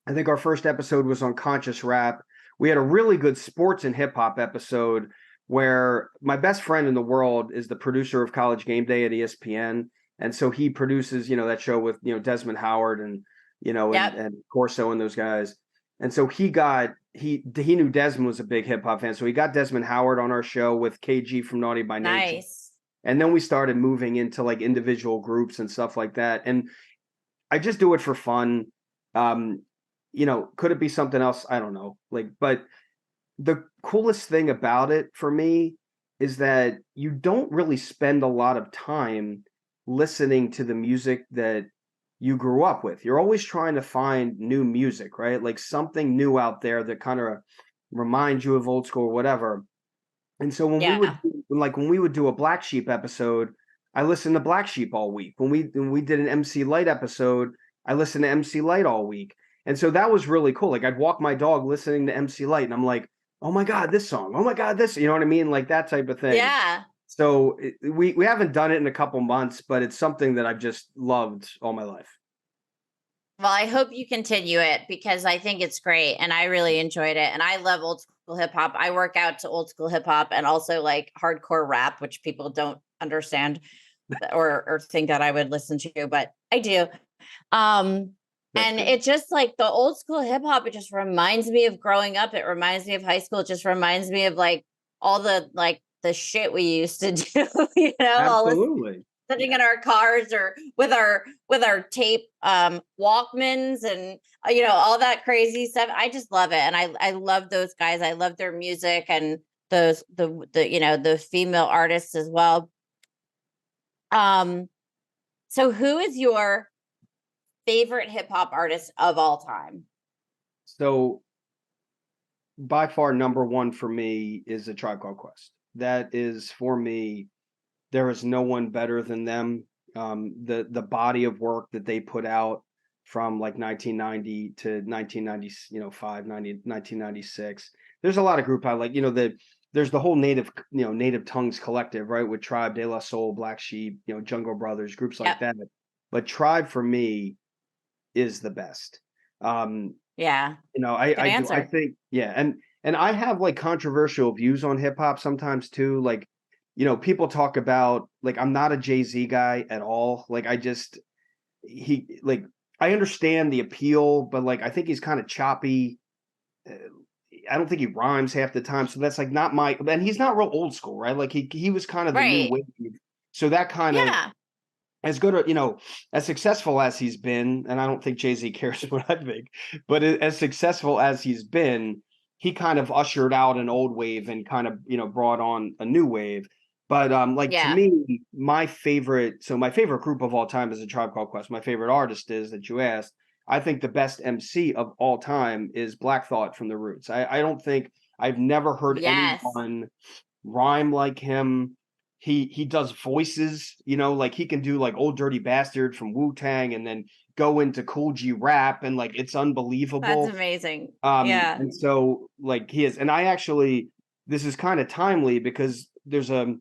I think our first episode was on conscious rap. We had a really good sports and hip hop episode where my best friend in the world is the producer of College Game Day at ESPN. And so he produces, that show with, Desmond Howard and, and Corso and those guys. And so he knew Desmond was a big hip hop fan. So he got Desmond Howard on our show with KG from Naughty by Nature. Nice. And then we started moving into like individual groups and stuff like that. And I just do it for fun. Could it be something else? I don't know. But the coolest thing about it for me is that you don't really spend a lot of time listening to the music that you grew up with. You're always trying to find new music, right? Like something new out there that kind of reminds you of old school or whatever. And so when we would do a Black Sheep episode, I listened to Black Sheep all week. When we did an MC Light episode, I listened to MC Light all week. And so that was really cool. Like I'd walk my dog listening to MC Light and I'm like, oh my God, this song. Oh my God, this, you know what I mean? Like that type of thing. Yeah. So we haven't done it in a couple months, but it's something that I've just loved all my life. Well, I hope you continue it because I think it's great and I really enjoyed it. And I love old school hip hop. I work out to old school hip hop and also like hardcore rap, which people don't understand or think that I would listen to, but I do. And it just like the old school hip hop, it just reminds me of growing up. It reminds me of high school. It just reminds me of like all the shit we used to do, Absolutely. Sitting in our cars or with our tape Walkmans and all that crazy stuff. I just love it. And I love those guys. I love their music and the female artists as well. So who is your favorite hip hop artist of all time? So by far number one for me is A Tribe Called Quest. That is for me, there is no one better than them. The body of work that they put out from like 1990 to 1996. There's a lot of group I like, there's the whole Native Tongues Collective, right? With Tribe, De La Soul, Black Sheep, Jungle Brothers, groups like that. But Tribe for me is the best. I think, and I have like controversial views on hip hop sometimes too. Like, people talk about like, I'm not a Jay-Z guy at all. Like, I understand the appeal, but like, I think he's kind of choppy. I don't think he rhymes half the time. So that's like not and he's not real old school, right? Like he was kind of the new wave. So that kind of, as good, as successful as he's been, and I don't think Jay-Z cares what I think, but as successful as he's been, he kind of ushered out an old wave and kind of, brought on a new wave. But to me, my favorite group of all time is A Tribe Called Quest. My favorite artist is, that you asked, I think the best MC of all time is Black Thought from the Roots. I don't think I've never heard Yes. anyone rhyme like him. He does voices, like he can do like Old Dirty Bastard from Wu-Tang and then go into Cool G rap, and like it's That's unbelievable. amazing. Yeah. And so like he is, and I actually, this is kind of timely because there's a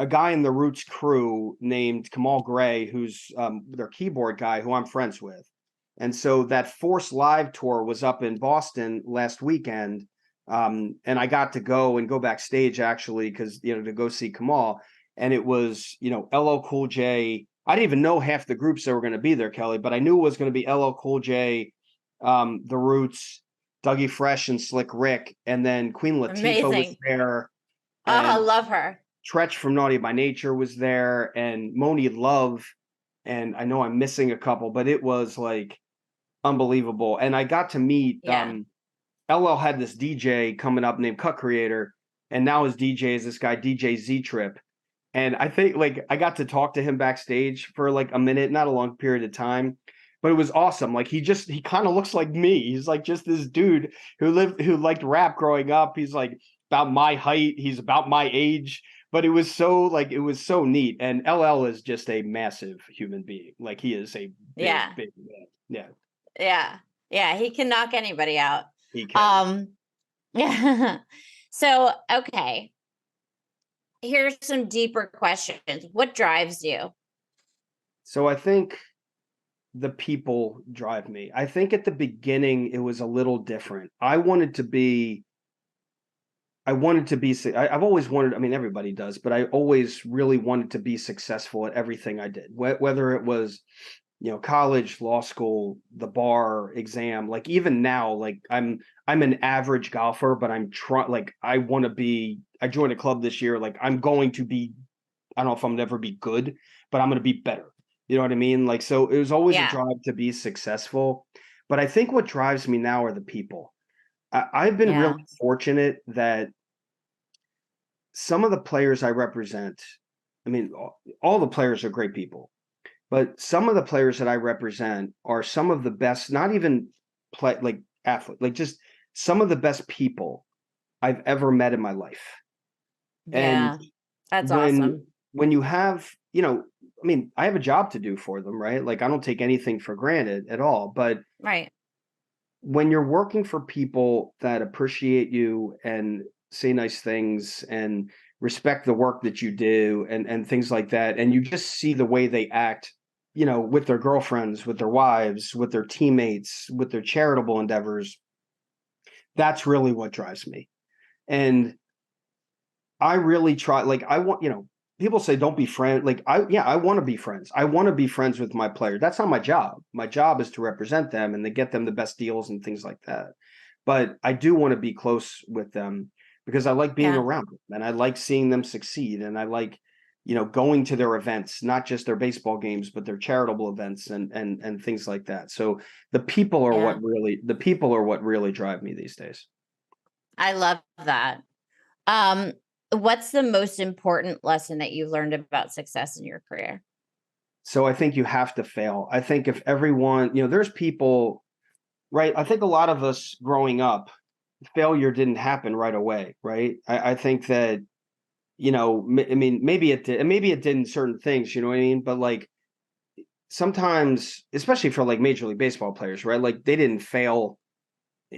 guy in the Roots crew named Kamal Gray, who's their keyboard guy, who I'm friends with. And so that Force Live tour was up in Boston last weekend. And I got to go backstage actually, because, to go see Kamal. And it was, LL Cool J. I didn't even know half the groups that were going to be there, Kelly, but I knew it was going to be LL Cool J, The Roots, Dougie Fresh and Slick Rick. And then Queen Latifah was Amazing. there. Oh, I And love her. Tretch from Naughty by Nature was there, and Moni Love, and I know I'm missing a couple, but it was like unbelievable. And I got to meet Yeah. LL had this DJ coming up named Cut Creator, and now his DJ is this guy DJ Z Trip. And I think like I got to talk to him backstage for like a minute, not a long period of time, but it was awesome. Like he kind of looks like me. He's like just this dude who liked rap growing up. He's like about my height. He's about my age. But it was so neat. And LL is just a massive human being. Like he is a big man. Yeah. Yeah. Yeah. He can knock anybody out. He can. Yeah. So, okay. Here's some deeper questions. What drives you? So I think the people drive me. I think at the beginning it was a little different. I've always wanted, I mean, everybody does, but I always really wanted to be successful at everything I did, whether it was, college, law school, the bar, exam, like even now, like I'm an average golfer, but I joined a club this year. Like I'm going to be, I don't know if I'm gonna ever be good, but I'm going to be better. You know what I mean? Like, so it was always a drive to be successful. But I think what drives me now are the people. I've been really fortunate that some of the players I represent, I mean, all the players are great people, but some of the players that I represent are some of the best, not even like athlete, like just some of the best people I've ever met in my life. Yeah. And That's awesome. when you have, I mean, I have a job to do for them, right? Like I don't take anything for granted at all, but Right. when you're working for people that appreciate you and say nice things and respect the work that you do and things like that, and you just see the way they act, with their girlfriends, with their wives, with their teammates, with their charitable endeavors, that's really what drives me. And I really try, like I want, people say don't be friends. Like I want to be friends. I want to be friends with my players. That's not my job. My job is to represent them and to get them the best deals and things like that. But I do want to be close with them because I like being around them and I like seeing them succeed. And I like, going to their events, not just their baseball games, but their charitable events and things like that. So the people are what really drive me these days. I love that. What's the most important lesson that you've learned about success in your career? So I think you have to fail. I think if everyone, there's people, right? I think a lot of us growing up, failure didn't happen right away, right? I think that, I mean, maybe it did, and maybe it did in certain things, you know what I mean? But like sometimes, especially for like Major League Baseball players, right? Like they didn't fail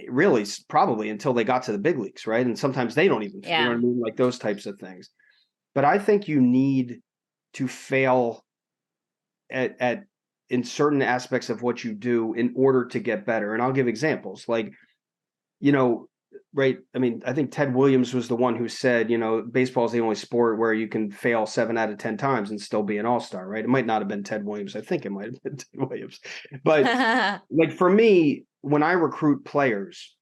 really probably until they got to the big leagues, right? And sometimes they don't even, you know what I mean? Like those types of things. But I think you need to fail at in certain aspects of what you do in order to get better. And I'll give examples like, right. I mean, I think Ted Williams was the one who said, baseball is the only sport where you can fail 7 out of 10 times and still be an all-star, right? It might not have been Ted Williams. I think it might have been Ted Williams. But like for me, when I recruit players,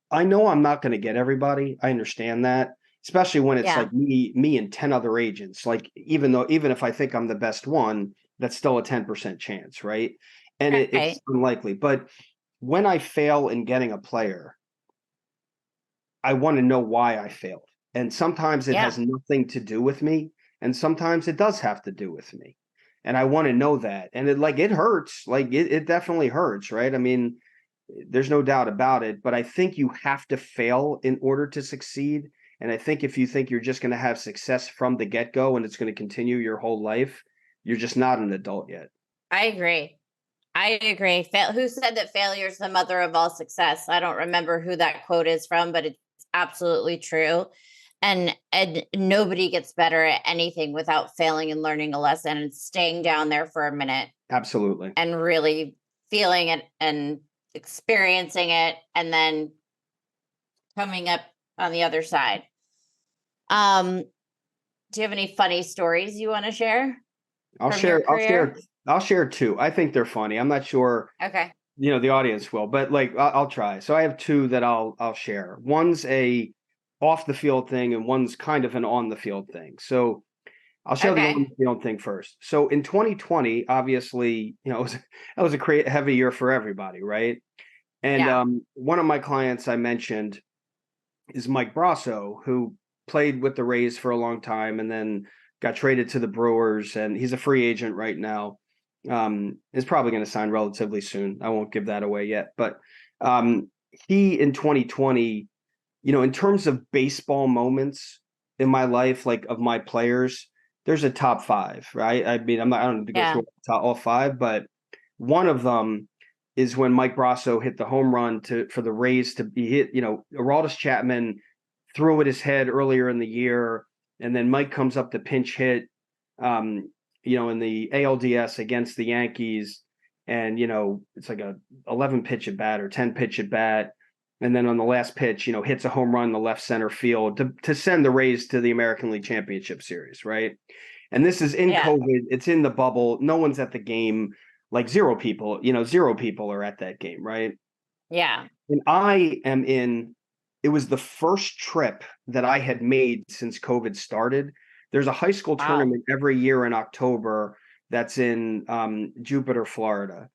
I know I'm not going to get everybody. I understand that, especially when it's like me and 10 other agents. Like even if I think I'm the best one, that's still a 10% chance, right? And it's unlikely. But when I fail in getting a player, I want to know why I failed. And sometimes it has nothing to do with me, and sometimes it does have to do with me. And I want to know that. And it hurts. It definitely hurts, right? I mean, there's no doubt about it. But I think you have to fail in order to succeed. And I think if you think you're just going to have success from the get-go and it's going to continue your whole life, you're just not an adult yet. I agree. Who said that failure is the mother of all success? I don't remember who that quote is from, but it's absolutely true. And nobody gets better at anything without failing and learning a lesson and staying down there for a minute. Absolutely. And really feeling it and experiencing it and then coming up on the other side. Do you have any funny stories you want to share? I'll share two. I think they're funny. I'm not sure. Okay. The audience will, but I'll try. So I have two that I'll share. One's a off the field thing and one's kind of an on the field thing. So I'll share the on the field thing first. So in 2020, obviously, that was a heavy year for everybody, right? And one of my clients I mentioned is Mike Brasso, who played with the Rays for a long time and then got traded to the Brewers, and he's a free agent right now. Is probably going to sign relatively soon. I won't give that away yet, but he in 2020, in terms of baseball moments in my life, like of my players, there's a top five, right? I mean, I don't need to go through all five, but one of them is when Mike Brasso hit the home run for the Rays to be hit. Aroldis Chapman threw at his head earlier in the year, and then Mike comes up to pinch hit, in the ALDS against the Yankees, and it's like a 11 pitch at bat or 10 pitch at bat, and then on the last pitch, hits a home run in the left center field to send the Rays to the American League Championship Series, right? And this is in COVID. It's in the bubble. No one's at the game. Like zero people are at that game, right? Yeah. And it was the first trip that I had made since COVID started. There's a high school tournament every year in October that's in Jupiter, Florida.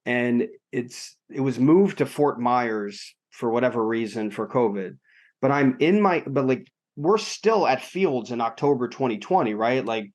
And it was moved to Fort Myers for whatever reason for COVID. But we're still at fields in October 2020, right? Like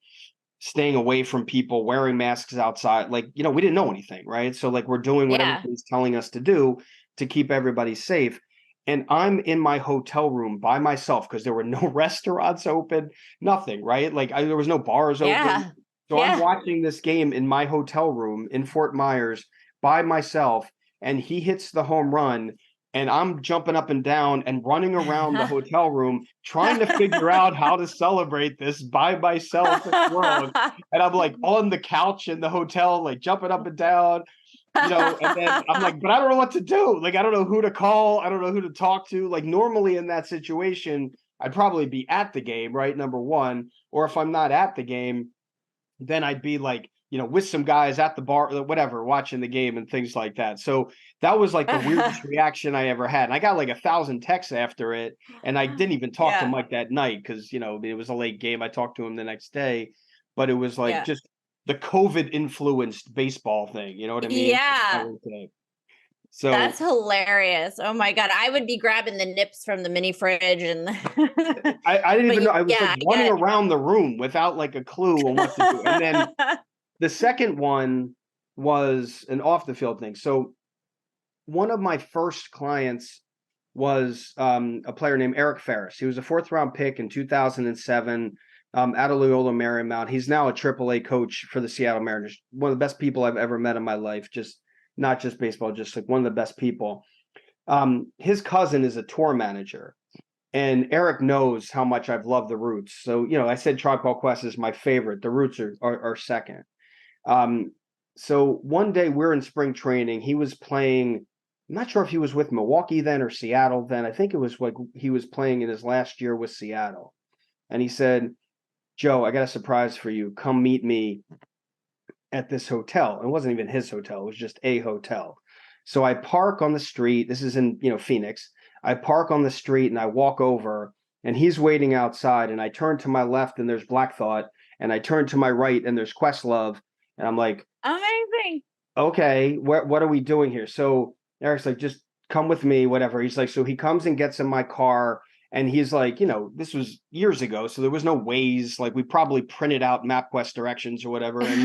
staying away from people, wearing masks outside. We didn't know anything, right? So we're doing what everybody's telling us to do to keep everybody safe. And I'm in my hotel room by myself because there were no restaurants open, nothing, right? There was no bars open. So I'm watching this game in my hotel room in Fort Myers by myself, and he hits the home run, and I'm jumping up and down and running around the hotel room trying to figure out how to celebrate this by myself in the world. And I'm on the couch in the hotel, jumping up and down. And then I'm but I don't know what to do. I don't know who to call. I don't know who to talk to. Normally in that situation, I'd probably be at the game, right? Number one. Or if I'm not at the game, then I'd be with some guys at the bar, whatever, watching the game and things like that. So that was the weirdest reaction I ever had. And I got 1,000 texts after it. And I didn't even talk to Mike that night because, it was a late game. I talked to him the next day, but it was just the COVID influenced baseball thing. You know what I mean? Yeah. So that's hilarious. Oh my God. I would be grabbing the nips from the mini fridge and I didn't even know. I was running around the room without a clue on what to do. And then the second one was an off the field thing. So one of my first clients was a player named Eric Ferris. He was a 4th round pick in 2007. Out of Loyola Marymount. He's now a AAA coach for the Seattle Mariners. One of the best people I've ever met in my life. Just not just baseball, just one of the best people. His cousin is a tour manager, and Eric knows how much I've loved the Roots. So I said Tribe Called Quest is my favorite. The Roots are second. So one day we're in spring training. He was playing. I'm not sure if he was with Milwaukee then or Seattle then. I think it was he was playing in his last year with Seattle, and he said, "Joe, I got a surprise for you. Come meet me at this hotel." It wasn't even his hotel. It was just a hotel. So I park on the street. This is in, Phoenix. I park on the street and I walk over and he's waiting outside, and I turn to my left and there's Black Thought, and I turn to my right and there's Questlove. And I'm like, amazing. Okay, what are we doing here? So Eric's just come with me, whatever. He's so he comes and gets in my car, And he's like, this was years ago, so there was no Waze. Like we probably printed out MapQuest directions or whatever. And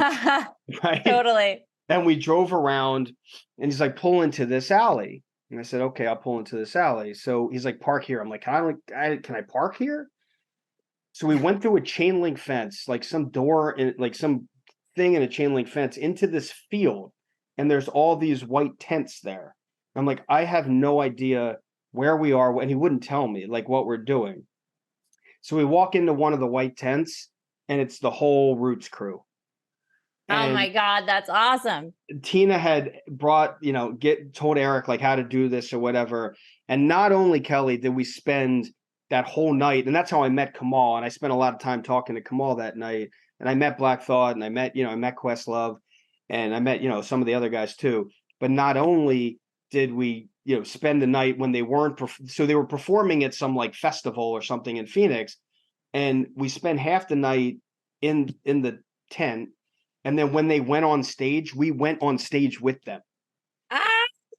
right. Totally. And we drove around and he's like, pull into this alley. And I said, okay, I'll pull into this alley. So he's like, park here. I'm like, can I park here? So we went through a chain link fence, like some door and like some thing in a chain link fence into this field. And there's all these white tents there. I'm like, I have no idea where we are. And he wouldn't tell me like what we're doing. So we walk into one of the white tents and it's the whole Roots crew. And oh my God, that's awesome. Tina had brought, told Eric like how to do this or whatever. And not only, Kelly, did we spend that whole night, and that's how I met Kamal. And I spent a lot of time talking to Kamal that night. And I met Black Thought and I met Questlove and I met, some of the other guys too. But not only did we, spend the night when they weren't, so they were performing at some like festival or something in Phoenix. And we spent half the night in the tent. And then when they went on stage, we went on stage with them.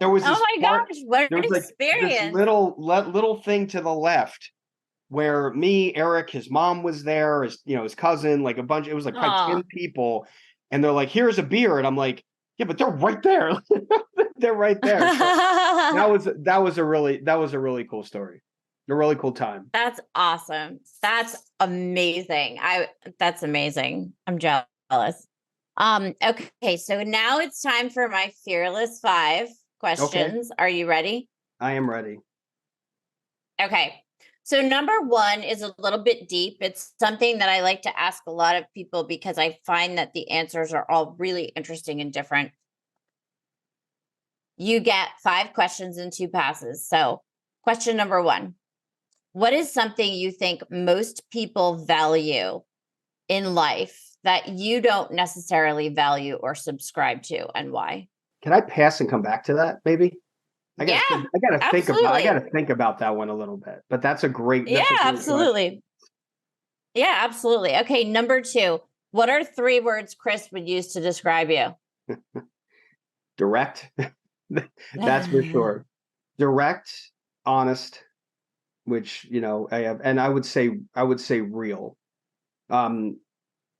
There was this gosh, what an experience! Like this little thing to the left where me, Eric, his mom was there, his cousin, like a bunch. It was like probably 10 people, and they're like, "Here's a beer," and I'm like, "Yeah, but they're right there. They're right there." So that was a really cool story. A really cool time. That's awesome. That's amazing. That's amazing. I'm jealous. Okay, so now it's time for my Fearless 5 questions. Okay. Are you ready? I am ready. Okay. So number 1 is a little bit deep. It's something that I like to ask a lot of people because I find that the answers are all really interesting and different. You get 5 questions in 2 passes. So question number 1, what is something you think most people value in life that you don't necessarily value or subscribe to, and why? Can I pass and come back to that, maybe? I gotta think about that one a little bit. But that's a great absolutely. Question. Yeah, absolutely. Okay, number 2. What are 3 words Chris would use to describe you? Direct. That's for sure. Direct, honest, which I have, and I would say real.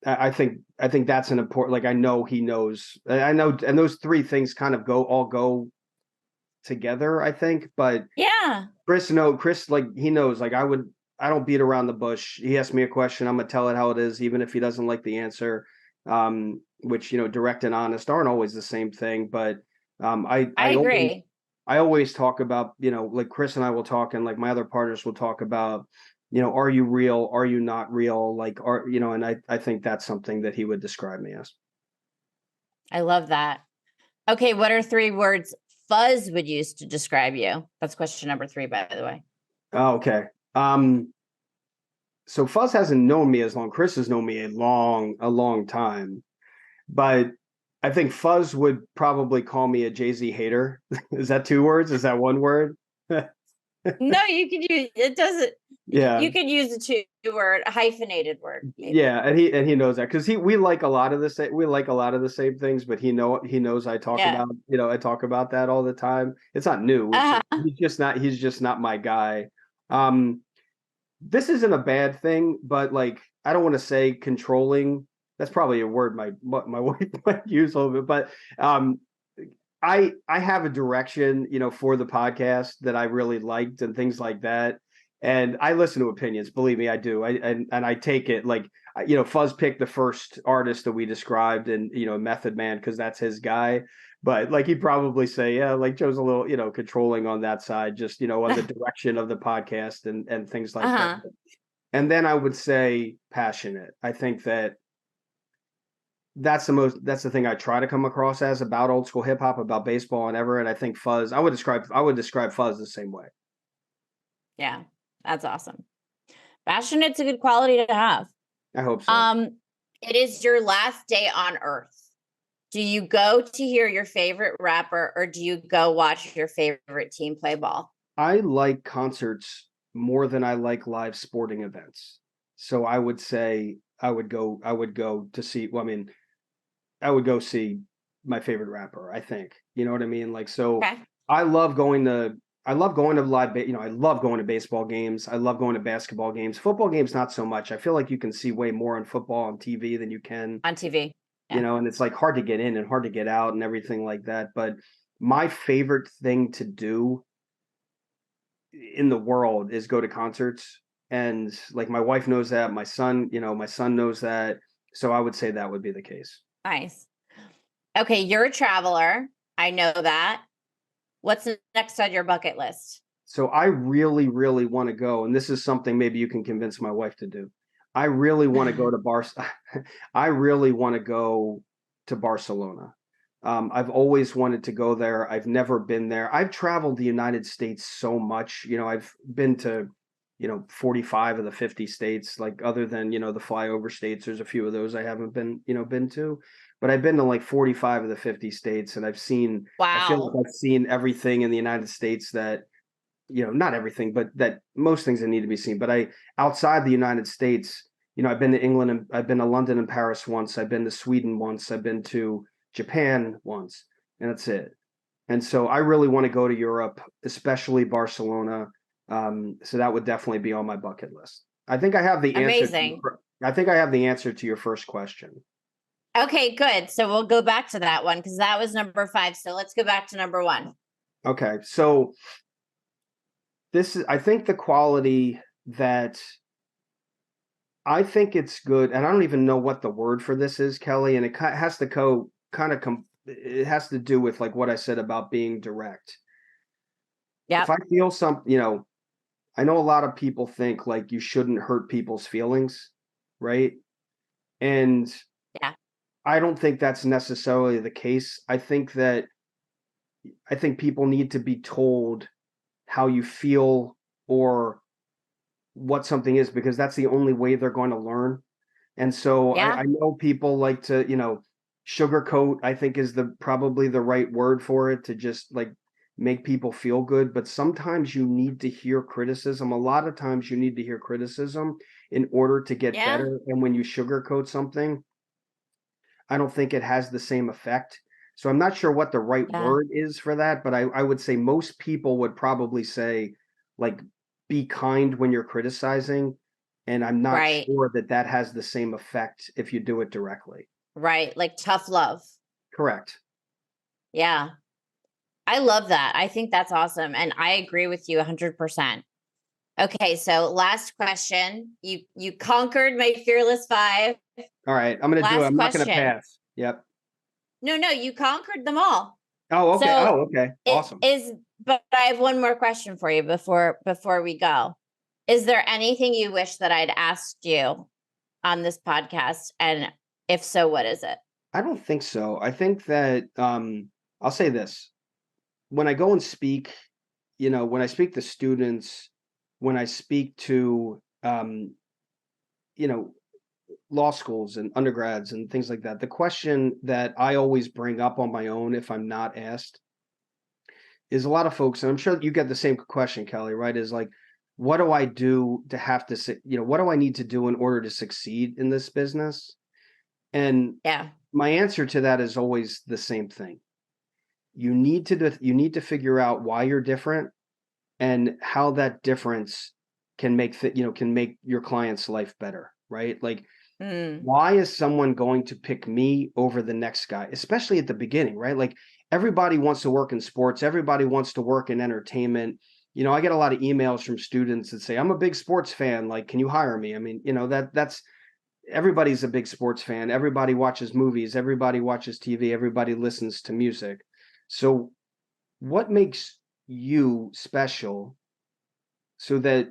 I think that's an important, like, I know he knows, I know, and those 3 things kind of all go together, I think. But yeah, Chris, like, he knows, like, I don't beat around the bush. He asks me a question, I'm gonna tell it how it is, even if he doesn't like the answer. Which, direct and honest aren't always the same thing, but I agree. I always talk about, like Chris and I will talk, and like my other partners will talk about, are you real? Are you not real? Like, and I think that's something that he would describe me as. I love that. Okay. What are 3 words Fuzz would use to describe you? That's question number 3, by the way. Oh, okay. So Fuzz hasn't known me as long. Chris has known me a long time, but I think Fuzz would probably call me a Jay-Z hater. Is that 2 words? Is that 1 word? No, you could use it. Doesn't. Yeah, you could use a 2-word hyphenated word. Maybe. Yeah, and he knows that because we like a lot of the same. We like a lot of the same things, but he knows I talk about I talk about that all the time. It's not new. He's just not my guy. This isn't a bad thing, but like I don't want to say controlling. That's probably a word my wife might use a little bit, but I have a direction, for the podcast that I really liked and things like that. And I listen to opinions, believe me, I do. And I take it like, Fuzz picked the first artist that we described and, Method Man, because that's his guy. But like he'd probably say, yeah, like Joe's a little, controlling on that side, just, on the direction of the podcast and things like that. And then I would say passionate. I think that's the thing I try to come across as about old school hip hop, about baseball and ever. And I think Fuzz, I would describe Fuzz the same way. Yeah, that's awesome. Passionate's a good quality to have. I hope so. It is your last day on earth. Do you go to hear your favorite rapper or do you go watch your favorite team play ball? I like concerts more than I like live sporting events. So I would say I would go to see, I would go see my favorite rapper, I think. You know what I mean? Like, so okay. I love going to I love going to I love going to baseball games. I love going to basketball games. Football games, not so much. I feel like you can see way more on football on TV than you can, On TV. Yeah. and it's like hard to get in and hard to get out and everything like that. But my favorite thing to do in the world is go to concerts. And like my wife knows that, my son knows that. So I would say that would be the case. Nice. Okay, you're a traveler. I know that. What's next on your bucket list? So I really, really want to go, and this is something maybe you can convince my wife to do. I really want to go to I really want to go to Barcelona. I've always wanted to go there. I've never been there. I've traveled the United States so much. I've been to, 45 of the 50 states, like other than, the flyover states. There's a few of those I haven't been to, but I've been to like 45 of the 50 states, and I feel Wow. like I've seen everything in the United States that, not everything, but that most things that need to be seen. But outside the United States, I've been to England, and I've been to London and Paris once. I've been to Sweden once. I've been to Japan once, and that's it. And so I really want to go to Europe, especially Barcelona. So that would definitely be on my bucket list. I think I have the answer. Amazing. I think I have the answer to your first question. Okay, good. So we'll go back to that one because that was number 5. So let's go back to number 1. Okay. So I think the quality that I think it's good, and I don't even know what the word for this is, Kelly, and it has to it has to do with like what I said about being direct. Yeah. If I feel I know a lot of people think like you shouldn't hurt people's feelings, right? And Yeah. I don't think that's necessarily the case. I think people need to be told how you feel or what something is, because that's the only way they're going to learn. And so Yeah. I know people like to, sugarcoat, I think is probably the right word for it, to just like make people feel good. But sometimes you need to hear criticism. A lot of times you need to hear criticism in order to get Yeah. better. And when you sugarcoat something, I don't think it has the same effect. So I'm not sure what the right Yeah. word is for that, but I would say most people would probably say, like, be kind when you're criticizing. And I'm not Right. sure that has the same effect if you do it directly. Right. Like tough love. Correct. Yeah. I love that. I think that's awesome. And I agree with you 100%. Okay. So last question. You conquered my fearless 5. All right. I'm going to do it. Last I'm not going to question. pass. Yep. No, you conquered them all. Oh, okay. So Okay. Awesome. But I have one more question for you before we go. Is there anything you wish that I'd asked you on this podcast? And if so, what is it? I don't think so. I think that I'll say this. When I go and speak, when I speak to students, when I speak to law schools and undergrads and things like that, the question that I always bring up on my own if I'm not asked is, a lot of folks, and I'm sure you get the same question, Kelly, right? Is like, what do I do to have to, what do I need to do in order to succeed in this business? And Yeah. my answer to that is always the same thing. You need to figure out why you're different and how that difference can make your client's life better, right? Like, why is someone going to pick me over the next guy, especially at the beginning, right? Like, everybody wants to work in sports. Everybody wants to work in entertainment. I get a lot of emails from students that say, I'm a big sports fan. Like, can you hire me? I mean, that's everybody's a big sports fan. Everybody watches movies. Everybody watches TV. Everybody listens to music. So what makes you special so that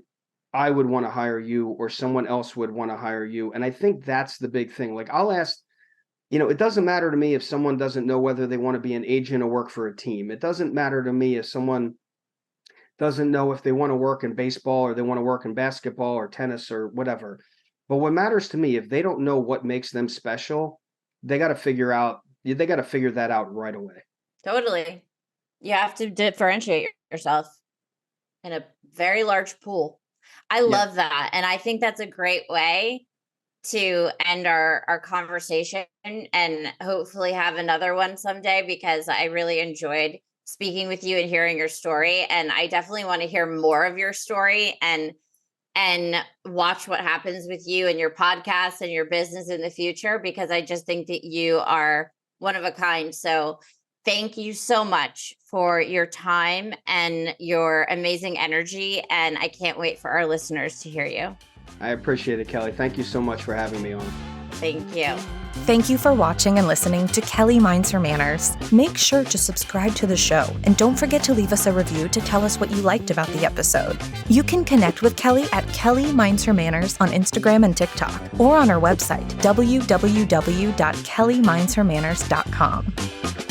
I would want to hire you or someone else would want to hire you? And I think that's the big thing. Like, I'll ask, it doesn't matter to me if someone doesn't know whether they want to be an agent or work for a team. It doesn't matter to me if someone doesn't know if they want to work in baseball or they want to work in basketball or tennis or whatever. But what matters to me, if they don't know what makes them special, they got to figure that out right away. Totally. You have to differentiate yourself in a very large pool. I love that. And I think that's a great way to end our conversation, and hopefully have another one someday, because I really enjoyed speaking with you and hearing your story. And I definitely want to hear more of your story and watch what happens with you and your podcast and your business in the future, because I just think that you are one of a kind. So thank you so much for your time and your amazing energy. And I can't wait for our listeners to hear you. I appreciate it, Kelly. Thank you so much for having me on. Thank you. Thank you for watching and listening to Kelly Minds Her Manners. Make sure to subscribe to the show and don't forget to leave us a review to tell us what you liked about the episode. You can connect with Kelly at Kelly Minds Her Manners on Instagram and TikTok or on our website, www.kellymindshermanners.com.